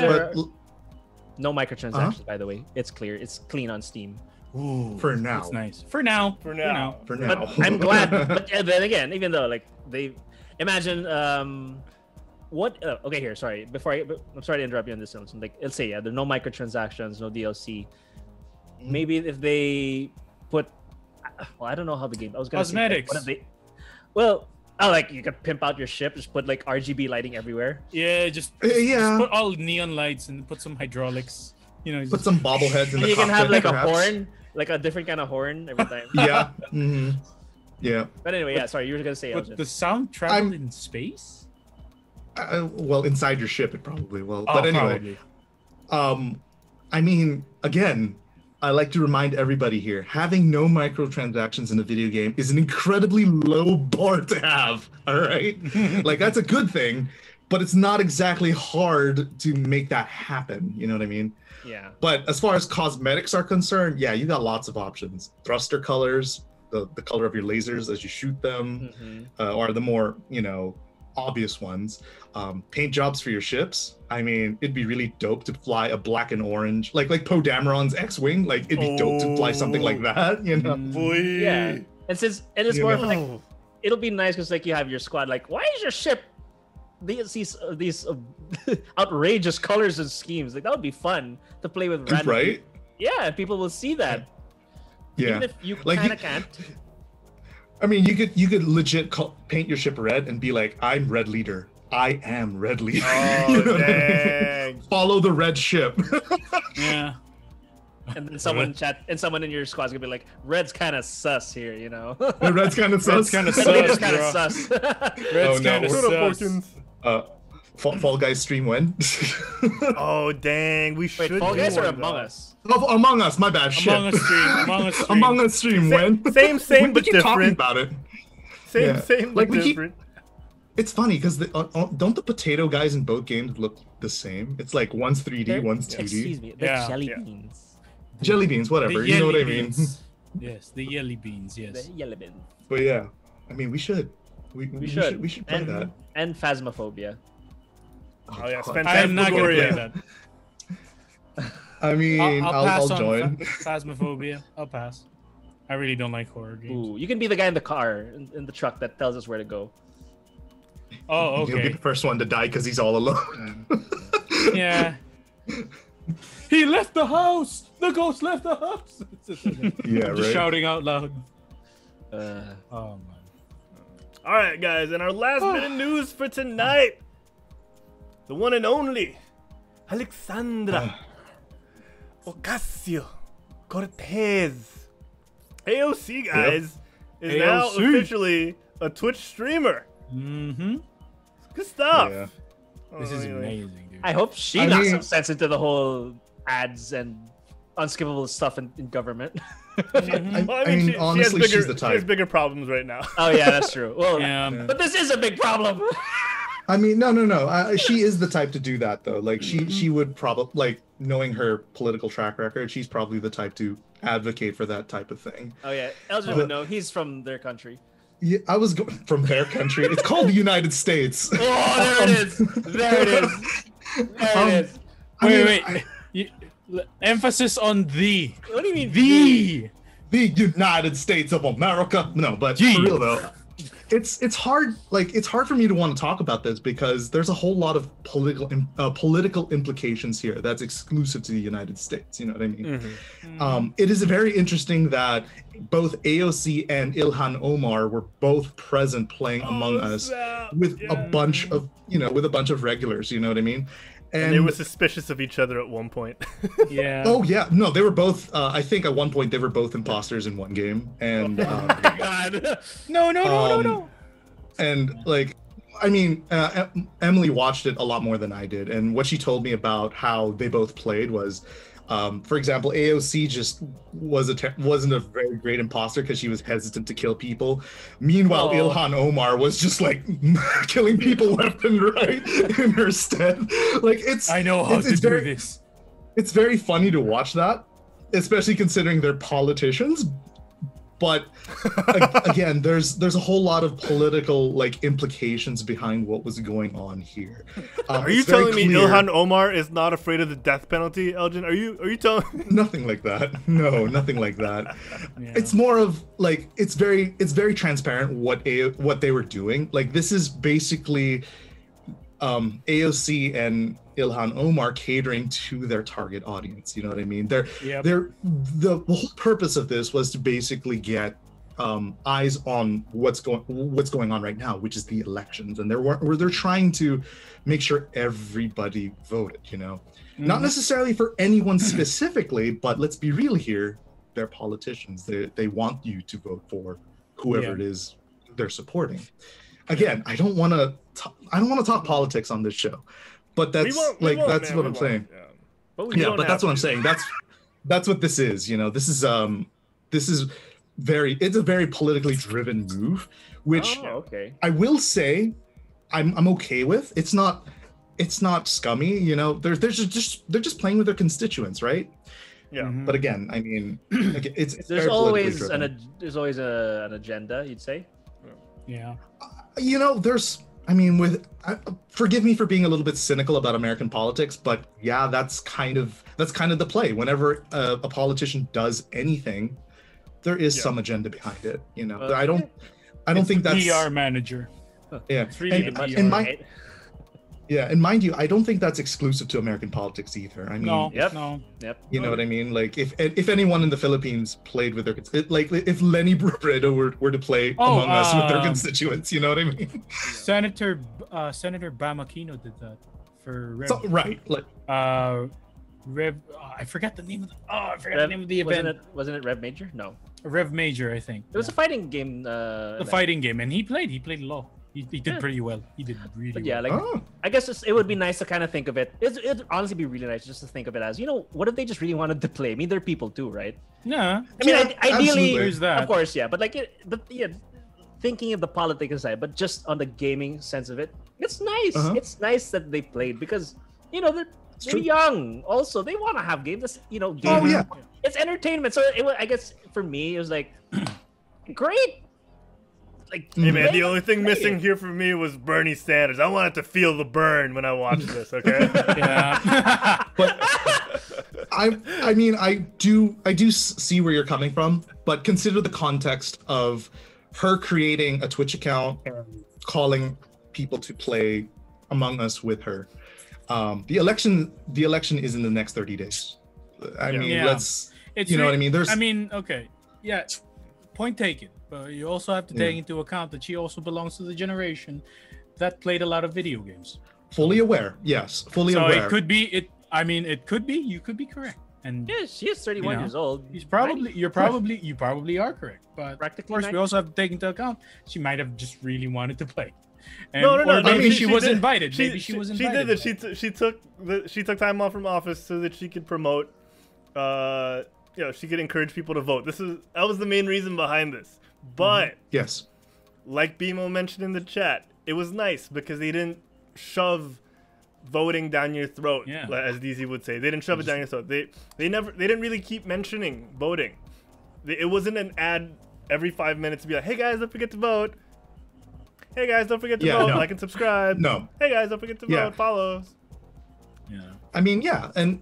no microtransactions, by the way. It's clear. It's clean on Steam. Ooh, for now. It's nice. For now. But I'm glad. But then again, even though, like, they imagine okay, here, sorry. I'm sorry to interrupt you on this one. Like, let's say, there are no microtransactions, no DLC. Maybe if they put, well, I don't know how the game. I was gonna cosmetics. Say, like, you could pimp out your ship, just put like RGB lighting everywhere. Yeah, just put all neon lights and put some hydraulics. You know, put some bobbleheads in the you can have like perhaps. A horn, like a different kind of horn every time. Yeah. Yeah. But anyway, sorry, you were gonna say. But the sound travel in space? Well, inside your ship, it probably will. But anyway, probably. I mean, again, I like to remind everybody here, having no microtransactions in a video game is an incredibly low bar to have, all right? Like, that's a good thing, but it's not exactly hard to make that happen, you know what I mean? Yeah. But as far as cosmetics are concerned, yeah, you got lots of options. Thruster colors, the color of your lasers as you shoot them, are the more, you know, obvious ones. Paint jobs for your ships. I mean, it'd be really dope to fly a black and orange, like Poe Dameron's X-Wing. Like, it'd be dope to fly something like that, you know? Yeah. And it's more of like, it'll be nice because, like, you have your squad. Like, why is your ship these outrageous colors and schemes? Like, that would be fun to play with random. Right? Yeah, people will see that. Yeah. Even if you like, kind of can't. I mean, you could legit paint your ship red and be like, I'm Red Leader. I am red leader. Oh, You know what I mean? dang. Follow the red ship. Yeah. And then someone in chat and someone in your squad's gonna be like, Red's kind of sus here, you know. The red's kind of Red's sus. kind of Red's sus, kind of bro. sus. Red's no. kind of What up, sus. Porkins? Fall Guys stream when? Oh, dang. We should Wait, Fall do Guys or one, Among though. Us? Oh, Among Us, my bad. Shit. Among Us stream. Among Us stream. Among Us stream when? Same, We but keep talking different. about it. Same, Yeah. same, Like, but we keep- different. It's funny because don't the potato guys in both games look the same? It's like one's 3D, one's 2D. Excuse me, they're Yeah. jelly Yeah. beans. Jelly beans, whatever. The You know what I yelly mean? beans. Yes, the yelly beans. The Yes. yellow beans. But yeah, I mean, we should. We should. We should play and, that. And Phasmophobia. Oh, yes. God. I am not gonna play Phantasmagoria. that. I mean, I'll pass I'll on join. Phasmophobia. I'll pass. I really don't like horror games. Ooh, you can be the guy in the car, in the truck that tells us where to go. Oh, He'll be okay. the first one to die because he's all alone. Yeah. He left the house. The ghost left the house. Yeah, I'm just right. shouting out loud. Uh, Oh man. All right, guys, and our last bit of news for tonight. The one and only Alexandra Ocasio-Cortez. AOC, guys, is now AOC. officially a Twitch streamer. Mm-hmm. Good stuff. Yeah. This is Anyway. amazing, dude. I hope she I knocks mean- some sense into the whole ads and unskippable stuff in government. Well, I mean, honestly, she has bigger, she's the She has type. bigger problems right now. Oh yeah, that's true. Well, Yeah. but this is a big problem. I mean, no. She is the type to do that, though. Like, she would probably, like, knowing her political track record, she's probably the type to advocate for that type of thing. Oh yeah, Elgin would know. He's from their country. Yeah, I was going from their country. It's called the United States. Oh, there it is. There it is. There it is. I mean, Wait. Emphasis on the. What do you mean? the United States of America. No, but for real though, it's hard. Like, it's hard for me to want to talk about this because there's a whole lot of political implications here that's exclusive to the United States. You know what I mean? It is very interesting that both AOC and Ilhan Omar were both present playing Among Us with a bunch of regulars. You know what I mean? And they were suspicious of each other at one point. Yeah. Oh yeah, no, they were both. I think at one point they were both imposters in one game, and God. No. and like, I mean, Emily watched it a lot more than I did, and what she told me about how they both played was, for example, AOC just wasn't a very great imposter because she was hesitant to kill people. Meanwhile, Ilhan Omar was just like killing people left and right in her stead. Like, I know how to do very, this. It's very funny to watch that, especially considering they're politicians. But again, there's a whole lot of political implications behind what was going on here. Are you telling me Ilhan Omar is not afraid of the death penalty, Elgin? Are you telling me? Nothing like that. No, nothing like that. Yeah. It's more of like it's very transparent what they were doing. Like, this is basically AOC and Ilhan Omar catering to their target audience. You know what I mean? The whole purpose of this was to basically get eyes on what's going on right now, which is the elections, and they're trying to make sure everybody voted. You know, not necessarily for anyone specifically, but let's be real here. They're politicians. They want you to vote for whoever it is they're supporting. Again, I don't want to talk politics on this show, but that's what I'm saying. Yeah, But that's what I'm saying. That's what this is. You know, this is it's a very politically driven move, which I will say I'm okay with. It's not scummy. You know, they're just playing with their constituents, right? Yeah. But again, I mean, it's There's very politically always driven. there's always an agenda, you'd say. Yeah. You know, forgive me for being a little bit cynical about American politics, but yeah, that's kind of the play. Whenever a politician does anything, there is some agenda behind it. You know, I don't think that's PR manager. yeah. It's really And the PR. in my Yeah, and mind you, I don't think that's exclusive to American politics either. I mean, No, Yep. no. Yep. you know what I mean? Like, if anyone in the Philippines played with their like if Lenny Robredo were to play among us with their constituents, you know what I mean? Senator Bamakino did that for Rev. So, right, like Rev. I forgot the name of the name of the event. Wasn't it Rev Major? No. Rev Major, I think. It was a fighting game. The fighting game, and he played law. He did pretty well. He did really But yeah, well. like I guess it would be nice to kind of think of it. It'd honestly be really nice just to think of it as, what if they just really wanted to play? I mean, they're people too, right? Yeah. I mean, Yeah, ideally, absolutely. There's that. of course, yeah. But thinking of the politics aside, but just on the gaming sense of it, it's nice. It's nice that they played because they're true. young. Also, they want to have games. Oh yeah, It's entertainment. So I guess for me, it was like great. Like, Hey man, the play- only thing play missing it. here for me was Bernie Sanders. I wanted to feel the burn when I watched this. Okay. Yeah. but I mean, I do see where you're coming from, but consider the context of her creating a Twitch account and calling people to play Among Us with her. The election is in the next 30 days. I mean, Yeah. let's It's you know what I mean? okay. Yeah. Point taken. But you also have to take into account that she also belongs to the generation that played a lot of video games. fully aware. Yes, fully So aware. it could be it could be, you could be correct. And Yeah, she is 31 years old. you probably are correct. But Practically of course, 90. we also have to take into account she might have just really wanted to play. And, No. or maybe mean, she was did- invited. Maybe she was She invited. did that. She took time off from office so that she could promote. She could encourage people to vote. That was the main reason behind this. But Yes. like BMO mentioned in the chat, it was nice because they didn't shove voting down your throat, Yeah. as DZ would say. They didn't shove it down your throat. They didn't really keep mentioning voting. It wasn't an ad every 5 minutes to be like, hey guys, don't forget to vote. Hey guys, don't forget to Yeah, vote, no. like and subscribe. No. Hey guys, don't forget to Yeah. vote, follow. Yeah. I mean, yeah, and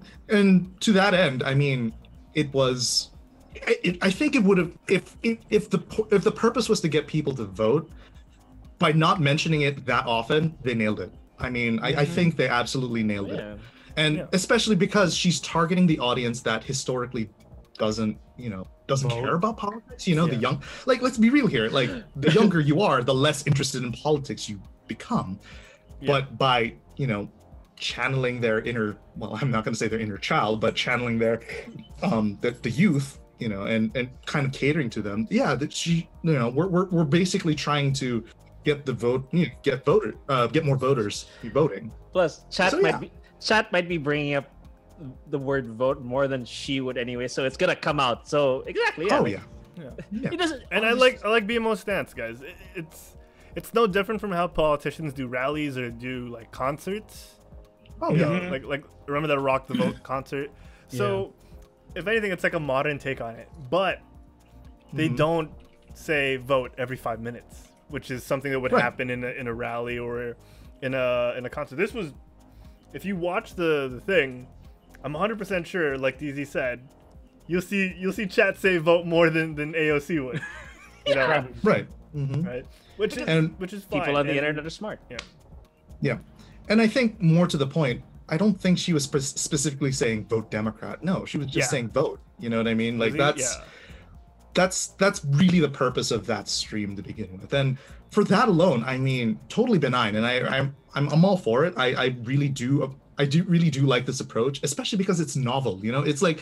to that end, I mean, it was. I think it would have if the purpose was to get people to vote, by not mentioning it that often, they nailed it. I mean, I think they absolutely nailed Yeah. it, and especially because she's targeting the audience that historically doesn't care about politics. The young, like, let's be real here. Like, the younger you are, the less interested in politics you become. But by channeling their inner, well, I'm not going to say their inner child, but channeling their the youth, and kind of catering to them. Yeah, that she, we're basically trying to get the vote, get more voters voting. Plus, chat So, yeah. might be bringing up the word vote more than she would anyway, so it's gonna come out. So exactly. Yeah, Oh like, yeah. He doesn't. And I like BMO's stance, guys. It's no different from how politicians do rallies or do like concerts. Oh You yeah. know, like remember that Rock the Vote concert? So if anything, it's like a modern take on it. But they don't say vote every 5 minutes, which is something that would Right. happen in a rally or in a concert. This was, if you watch the thing, I'm 100% sure, like DZ said, you'll see chat say vote more than AOC would. Right. Mhm. Right? Which is And fine. people on the And- internet are smart. Yeah. And I think more to the point, I don't think she was specifically saying vote Democrat. No, she was just saying vote. You know what I mean? Like that's really the purpose of that stream to begin with. And for that alone, I mean, totally benign. And I'm all for it. I really do like this approach, especially because it's novel. It's like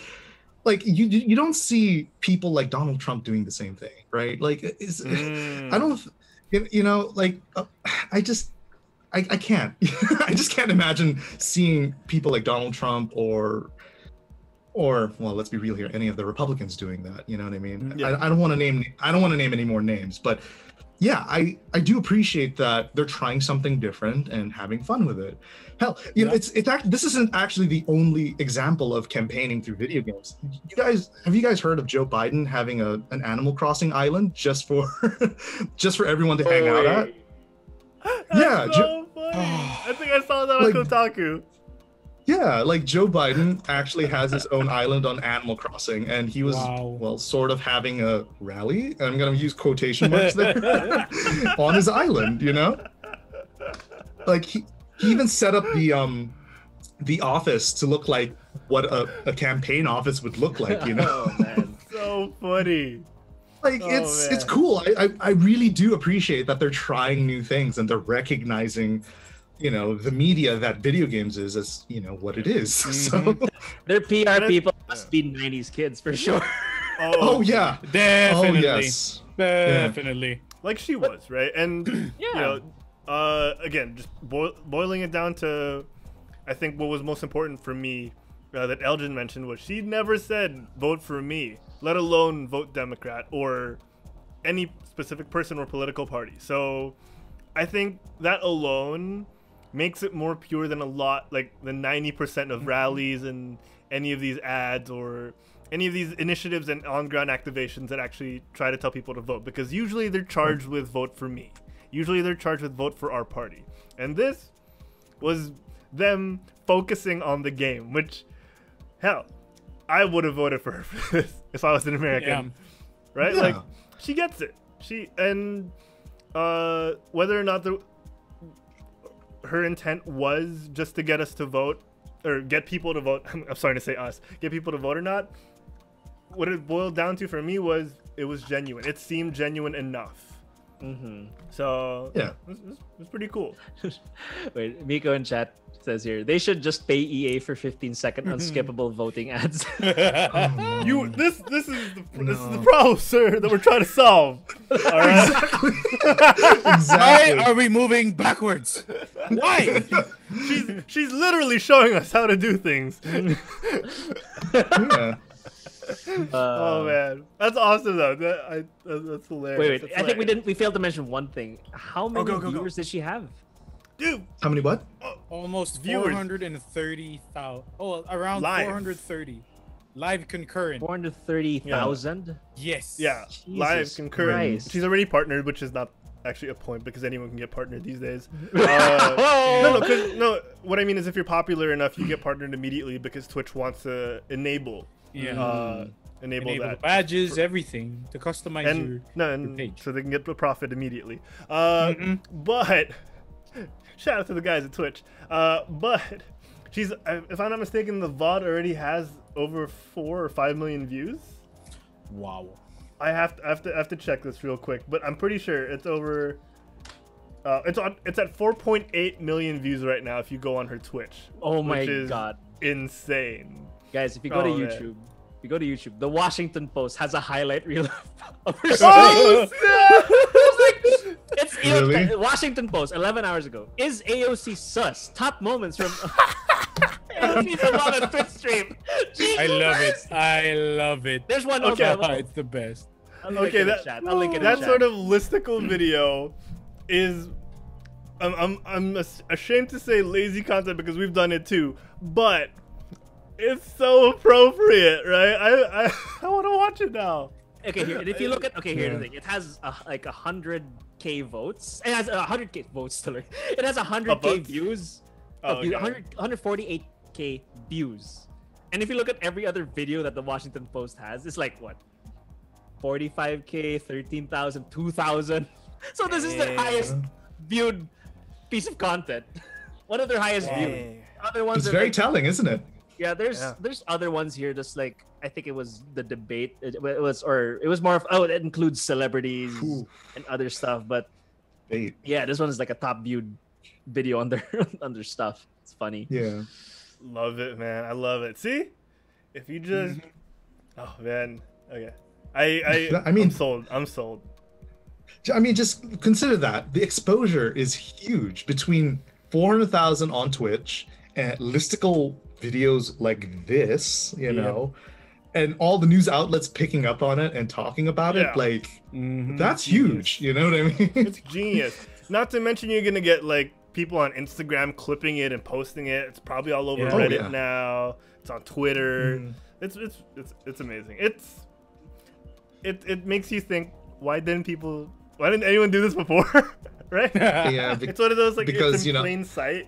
you don't see people like Donald Trump doing the same thing, right? Like I don't, I can't. I just can't imagine seeing people like Donald Trump or well, let's be real here, any of the Republicans doing that. You know what I mean? Yeah. I don't want to name any more names, but yeah, I do appreciate that they're trying something different and having fun with it. Hell, this isn't actually the only example of campaigning through video games. Have you guys heard of Joe Biden having an Animal Crossing island just for everyone to hang out at? Yeah, so funny. I think I saw that on Like- Kotaku. Yeah, like Joe Biden actually has his own island on Animal Crossing, and he was Wow. sort of having a rally. I'm gonna use quotation marks there on his island. Like he even set up the office to look like what a campaign office would look like, you know. Oh man, So funny. Like it's cool. I really do appreciate that they're trying new things and they're recognizing, you know, the media that video games is as, you know, what it is. So their PR people must be 90s kids for sure. oh yeah, Definitely. oh yes, Definitely. Like she was, right? And you know, again, just boiling it down to, I think what was most important for me that Elgene mentioned was she never said vote for me, let alone vote Democrat or any specific person or political party. So I think that alone makes it more pure than a lot, like the 90% of rallies and any of these ads or any of these initiatives and on-ground activations that actually try to tell people to vote, because usually they're charged with vote for me. Usually they're charged with vote for our party. And this was them focusing on the game, which, hell, I would have voted for her for this if I was an American. Right? Yeah. Like, she gets it. Whether or not her intent was just to get us to vote, or get people to vote, I'm starting to say us, get people to vote or not, what it boiled down to for me was it was genuine. It seemed genuine enough. So yeah, it was pretty cool. Wait, Miko in chat says here they should just pay EA for 15-second unskippable voting ads. This is the problem, sir, that we're trying to solve. All right. exactly. Why are we moving backwards? Why? She's literally showing us how to do things. Yeah. Oh man, that's awesome though. That's hilarious. Wait, I think we failed to mention one thing. How many viewers did she have? Dude, How many what? Almost Viewers. 430,000. Oh, around Live. 430. Live concurrent. 430,000. Yes. yeah, Jesus live concurrent. Christ. She's already partnered, which is not actually a point because anyone can get partnered these days. No. What I mean is, if you're popular enough, you get partnered immediately because Twitch wants to enable Enable that badges, everything to customize your page. so they can get the profit immediately. But shout out to the guys at Twitch. But she's, if I'm not mistaken, the VOD already has over 4 or 5 million views. Wow. I have to check this real quick, but I'm pretty sure it's over. It's at 4.8 million views right now if you go on her Twitch. Oh my which is god, insane. guys! If you go to man. YouTube, the Washington Post has a highlight reel of her. Oh, It's Really? Washington Post 11 hours ago. Is AOC sus? Top moments from AOC's on a Twitch stream. I love it. I love it. There's one. Okay. It's the best. I'll link it in the chat. I'll link it in that the sort chat. of listicle video is, I'm ashamed to say lazy content because we've done it too, but it's so appropriate, right? I want to watch it now. Okay, here. And if you look at here's the thing. It has like 100K votes. It has 100K votes. It has 100K votes? views. Oh, okay. 148K views. And if you look at every other video that the Washington Post has, it's like what? 45K, 13,000, 2,000. So this is their highest viewed piece of content. One of their highest viewed. Other ones It's are very like, telling, isn't it? yeah, there's other ones here. Just like I think it was the debate. It was more of it includes celebrities and other stuff. But Bait. yeah, this one is like a top viewed video on their stuff. It's funny. Yeah. Love it, man. I love it. See, if you just, oh man, okay. I mean, I'm sold. I mean, just consider that the exposure is huge between 400,000 on Twitch and listicle videos like this, you know, and all the news outlets picking up on it and talking about it. Like, that's huge. You know what I mean? It's genius. Not to mention you're gonna get like people on Instagram clipping it and posting it. It's probably all over Reddit now. It's on Twitter. It's amazing. It makes you think, why didn't anyone do this before? Right? Yeah, it's one of those like because, it's in you know, plain sight.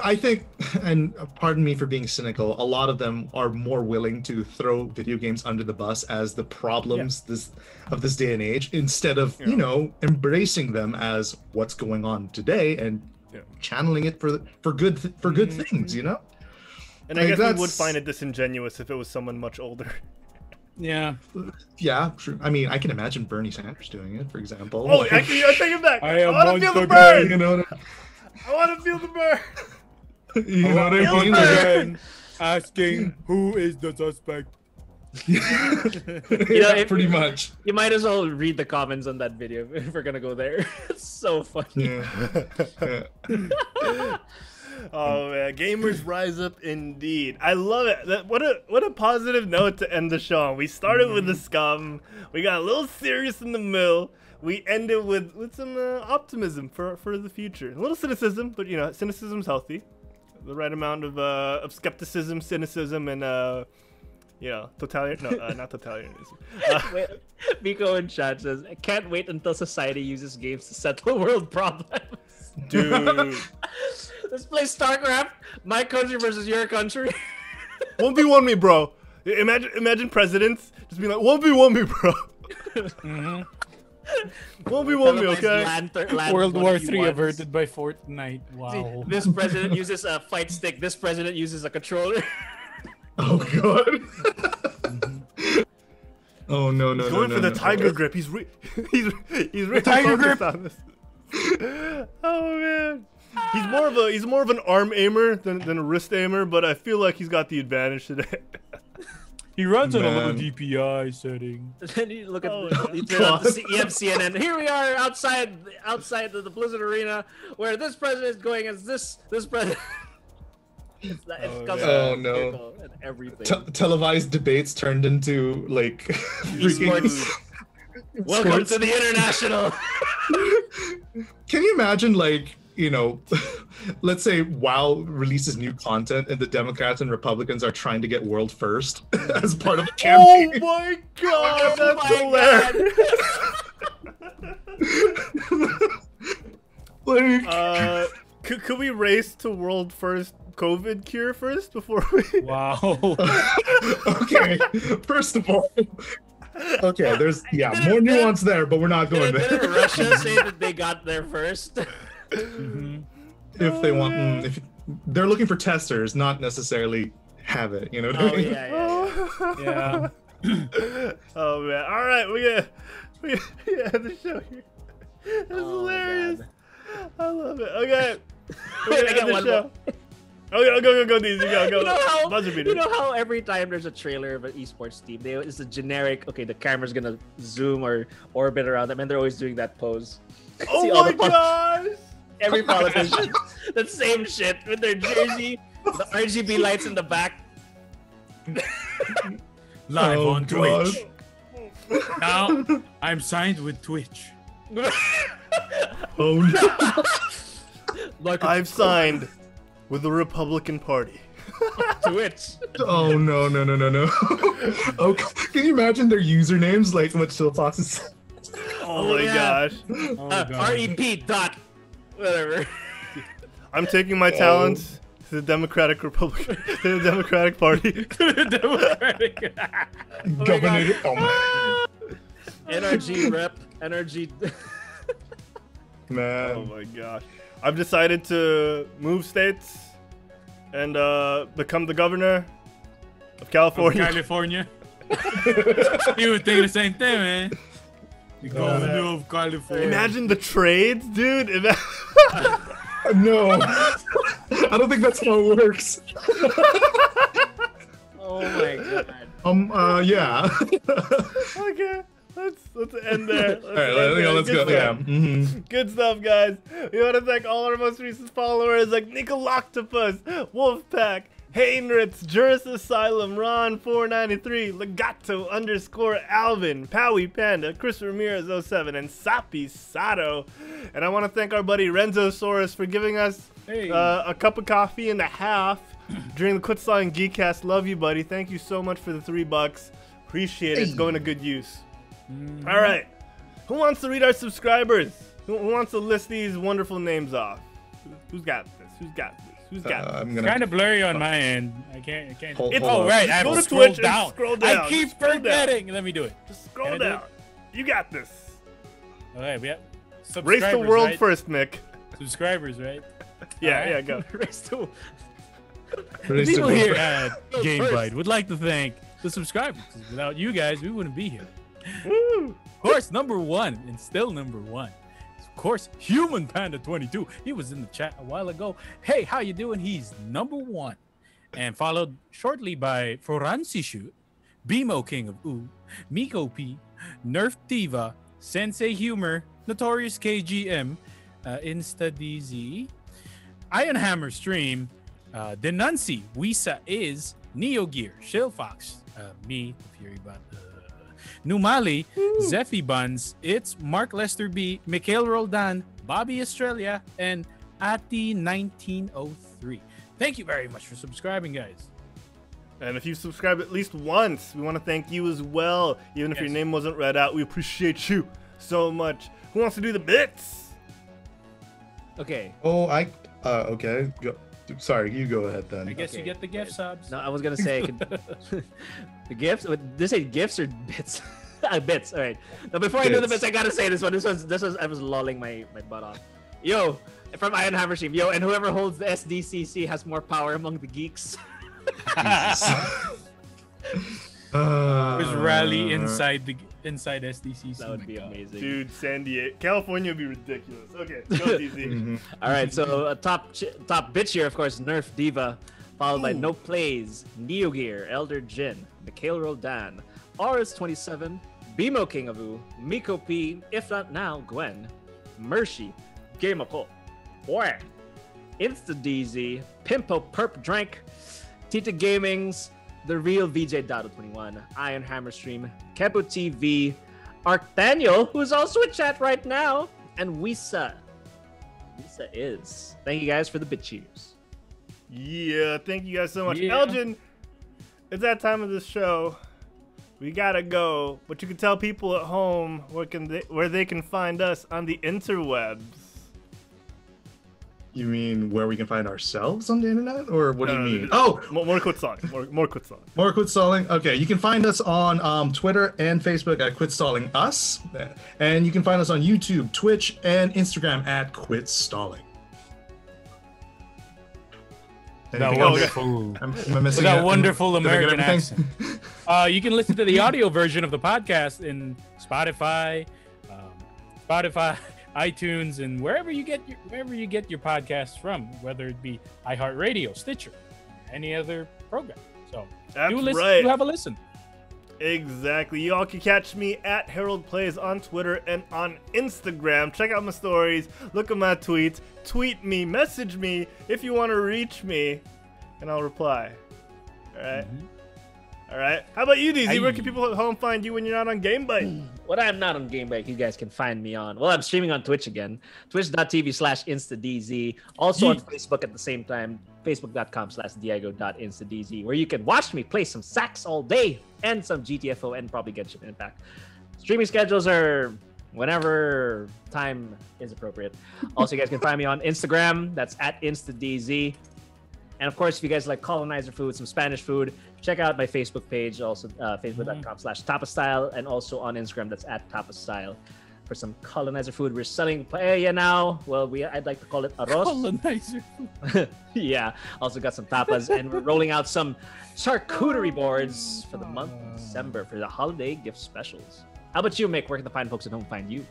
I think, and pardon me for being cynical, a lot of them are more willing to throw video games under the bus as the problems of this day and age, instead of embracing them as what's going on today and channeling it for good things, you know. And I guess we would find it disingenuous if it was someone much older. Yeah. Yeah, true. I mean, I can imagine Bernie Sanders doing it, for example. Oh, actually, I take it back. I want to feel the burn. I want to feel the burn. You know what I mean? Again, asking who is the suspect. Pretty much. You might as well read the comments on that video if we're gonna go there. It's so funny. Oh man, gamers rise up indeed. I love it. What a positive note to end the show on. We started with the scum. We got a little serious in the middle. We ended with some optimism for the future. A little cynicism, but cynicism's healthy. The right amount of skepticism, cynicism, and totalitarian. No, not totalitarianism. Miko in chat says, "I can't wait until society uses games to settle world problems." Dude, let's play StarCraft. My country versus your country. 1v1 me, bro. Imagine presidents just being like, 1v1 me, bro. 1v1 me, okay? World War III averted by Fortnite. Wow. See, this president uses a fight stick. This president uses a controller. Oh god. Oh no. He's going for the tiger grip. He's really tiger grip on this. Oh man. He's more of an arm aimer than a wrist aimer, but I feel like he's got the advantage today. He runs on a low DPI setting. Then you look at you have CNN. Here we are outside the Blizzard Arena, where this president is going as this president. Oh no! And everything. Televised debates turned into like esports. Welcome to the international. Can you imagine, like, let's say WoW releases new content and the Democrats and Republicans are trying to get world first as part of a campaign? Oh my god, that's hilarious. Could we race to world first COVID cure first before we? Wow. Okay, first of all. Okay, there's more nuance there, but we're not going there. Didn't Russia say that they got there first? If they want, if they're looking for testers, not necessarily have it. You know what I mean? Yeah. Oh man! All right, we end the show here. That's hilarious. I love it. Okay, we're gonna end the show. Okay, go, Deezy, go. You know how every time there's a trailer of an esports team, it's a generic. Okay, the camera's gonna zoom or orbit around them, and they're always doing that pose. Oh my gosh! Every politician, the same shit with their jersey, the RGB lights in the back. Live on Twitch. Now I'm signed with Twitch. Oh no! I've signed with the Republican Party. Twitch. Oh no! Oh, can you imagine their usernames, like what Shillfox is? Oh my gosh. REP dot whatever. I'm taking my talents to the Democratic Republic, to the Democratic Party. To the Democratic. Governor. Oh man. NRG rep. NRG. Man. Oh my gosh. I've decided to move states and become the governor of California. You would think the same thing, man. The governor of California. Imagine the trades, dude. No. I don't think that's how it works. Oh my god. Yeah. Okay. Let's end there. Let's go. Yeah. Good stuff, guys. We want to thank all our most recent followers like Nicoloctopus, Wolfpack, Heinritz, Juris Asylum, Ron493, Legato _Alvin, Powie Panda, Chris Ramirez 07, and Sapi Sato. And I want to thank our buddy Renzosaurus for giving us a cup of coffee and a half during the Quitsaw and Geekcast. Love you, buddy. Thank you so much for the $3. Appreciate it. It's going to good use. All right. Who wants to read our subscribers? Who wants to list these wonderful names off? Who's got this? Who's got it? I'm gonna Kind of blurry on my end. I can't. Hold Oh, on. right. I have Go to to scroll Twitch and down. scroll down. I keep Scroll down. forgetting. Let me do it. Just scroll Can I do down. You got this. Okay, we have Race subscribers, the world right? first, Mick. Subscribers, right? Yeah, Alright. yeah, go. Race to- Raise the People world. here at Go GameByte first. would like to thank the subscribers. Without you guys, we wouldn't be here. Woo! Of course, number one, and still number one. Of course, Human Panda 22. He was in the chat a while ago. Hey, how you doing? He's number one. And followed shortly by Foransishu, Bimo King of Ooh, Meekopi, Nerf Diva, Sensei Humor, Notorious KGM, InstaDZ, Iron Hammer Stream, Denunci, Wisa is, Neo Gear, Shill Fox, me, the Fury Bot, Numali, Zeffy Buns, it's Mark Lester B, Mikhail Roldan, Bobby Australia, and Ati1903. Thank you very much for subscribing, guys. And if you subscribe at least once, we want to thank you as well. Even if your name wasn't read out, we appreciate you so much. Who wants to do the bits? Okay. Oh, okay. Go. Sorry, you go ahead then. I guess you Okay, get the gift subs. No, I was gonna say the gifts. Did they say gifts or bits? Bits. All right. Now before I do the Bits. bits, I gotta say this one. This was. I was lolling my butt off. Yo, from Iron Hammer Stream. Yo, and whoever holds the SDCC has more power among the geeks. There's rally inside SDCC. That would be amazing. Dude, San Diego. California would be ridiculous. Okay, go DZ. All right, so top bitch here, of course, Nerf Diva, followed by Ooh. No Plays, Neo Gear, Elder Jin, Mikhail Roldan, RS27, Bimo King of Ooh, Meekopi, if not now, Gwen, Mercy, Game of Hope, Boy, InstaDZ, Pimpo Perp Drank, Tita Gamings, The Real VJ Dado 21, Iron Hammer Stream, Kepo TV, Arctaniel, who's also in chat right now, and Wisa. Wisa is. Thank you guys for the bit cheers. Yeah, thank you guys so much. Yeah. Elgin, it's that time of the show. We gotta go, but you can tell people at home where they can find us on the interwebs. You mean where we can find ourselves on the internet, or what do you mean? No. Oh, More quit stalling. More quit stalling. more quit stalling. Okay, you can find us on Twitter and Facebook at Quit Stalling Us, and you can find us on YouTube, Twitch, and Instagram at Quit Stalling. That Anything else? wonderful, Am I missing that it? wonderful Did I get American everything? accent. You can listen to the audio version of the podcast in Spotify, iTunes, and wherever you get your podcasts from, whether it be iHeartRadio, Stitcher, any other program. So That's do listen, right. do have a listen. Exactly. Y'all can catch me at Herald Plays on Twitter and on Instagram. Check out my stories. Look at my tweets. Tweet me. Message me if you want to reach me, and I'll reply. All right. All right. How about you, DZ? Where can people at home find you when you're not on GameByte? When I'm not on GameByte, you guys can find me on. Well, I'm streaming on Twitch again. Twitch.tv/InstaDZ. Also on Facebook at the same time. Facebook.com/Diego.InstaDZ, where you can watch me play some sax all day and some GTFO and probably Genshin Impact. Streaming schedules are whenever time is appropriate. Also, you guys can find me on Instagram. That's at InstaDZ. And of course, if you guys like colonizer food, some Spanish food, check out my Facebook page, also facebook.com/tapastyle, and also on Instagram, that's at tapastyle for some colonizer food. We're selling paella now. Well, I'd like to call it arroz. Colonizer. Yeah, also got some tapas, and we're rolling out some charcuterie boards for the month of December for the holiday gift specials. How about you, Mick? Where can the fine folks at home find you?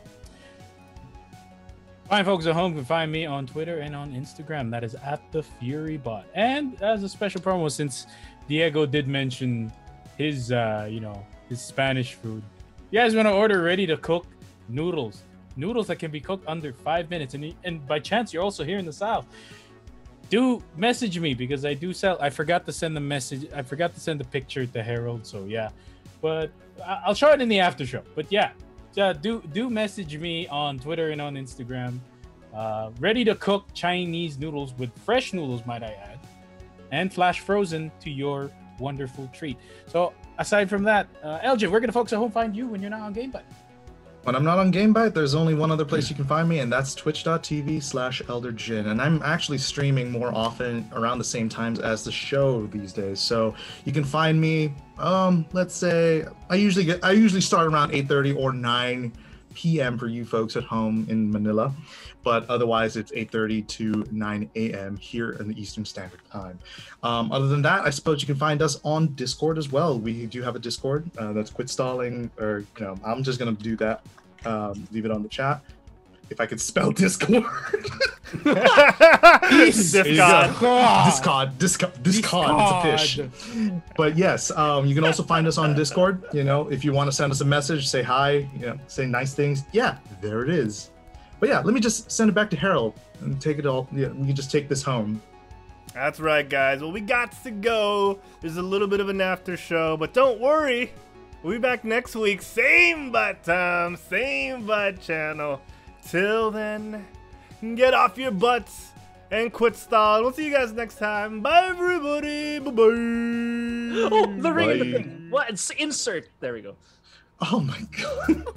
Fine folks at home can find me on Twitter and on Instagram. That is at the FuryBot. And as a special promo, since Diego did mention his, his Spanish food, you guys want to order ready to cook noodles that can be cooked under 5 minutes. And by chance, you're also here in the South. Do message me because I do sell. I forgot to send the message. I forgot to send the picture to Herald. So yeah, but I'll show it in the after show. But yeah. Do message me on Twitter and on Instagram. Ready to cook Chinese noodles with fresh noodles, might I add, and flash frozen to your wonderful treat. So aside from that, Elgin, where can the folks at home find you when you're not on GameByte? When I'm not on GameByte, there's only one other place you can find me, and that's twitch.tv/ElderJin. And I'm actually streaming more often around the same times as the show these days. So you can find me, let's say, I usually start around 8:30 or 9 p.m. for you folks at home in Manila. But otherwise, it's 8:30 to 9 a.m. here in the Eastern Standard Time. Other than that, I suppose you can find us on Discord as well. We do have a Discord that's Quit Stalling, or I'm just gonna do that. Leave it on the chat. If I could spell Discord. Discord. It's a fish. But yes, you can also find us on Discord. If you want to send us a message, say hi, say nice things. Yeah, there it is. But yeah, let me just send it back to Harold and take it all. Yeah, we can just take this home. That's right, guys. Well, we got to go. There's a little bit of an after show, but don't worry. We'll be back next week. Same butt time, same butt channel. Till then, get off your butts and quit stalling. We'll see you guys next time. Bye, everybody. Bye-bye. Oh, the ring of the thing. What? Insert. There we go. Oh, my God.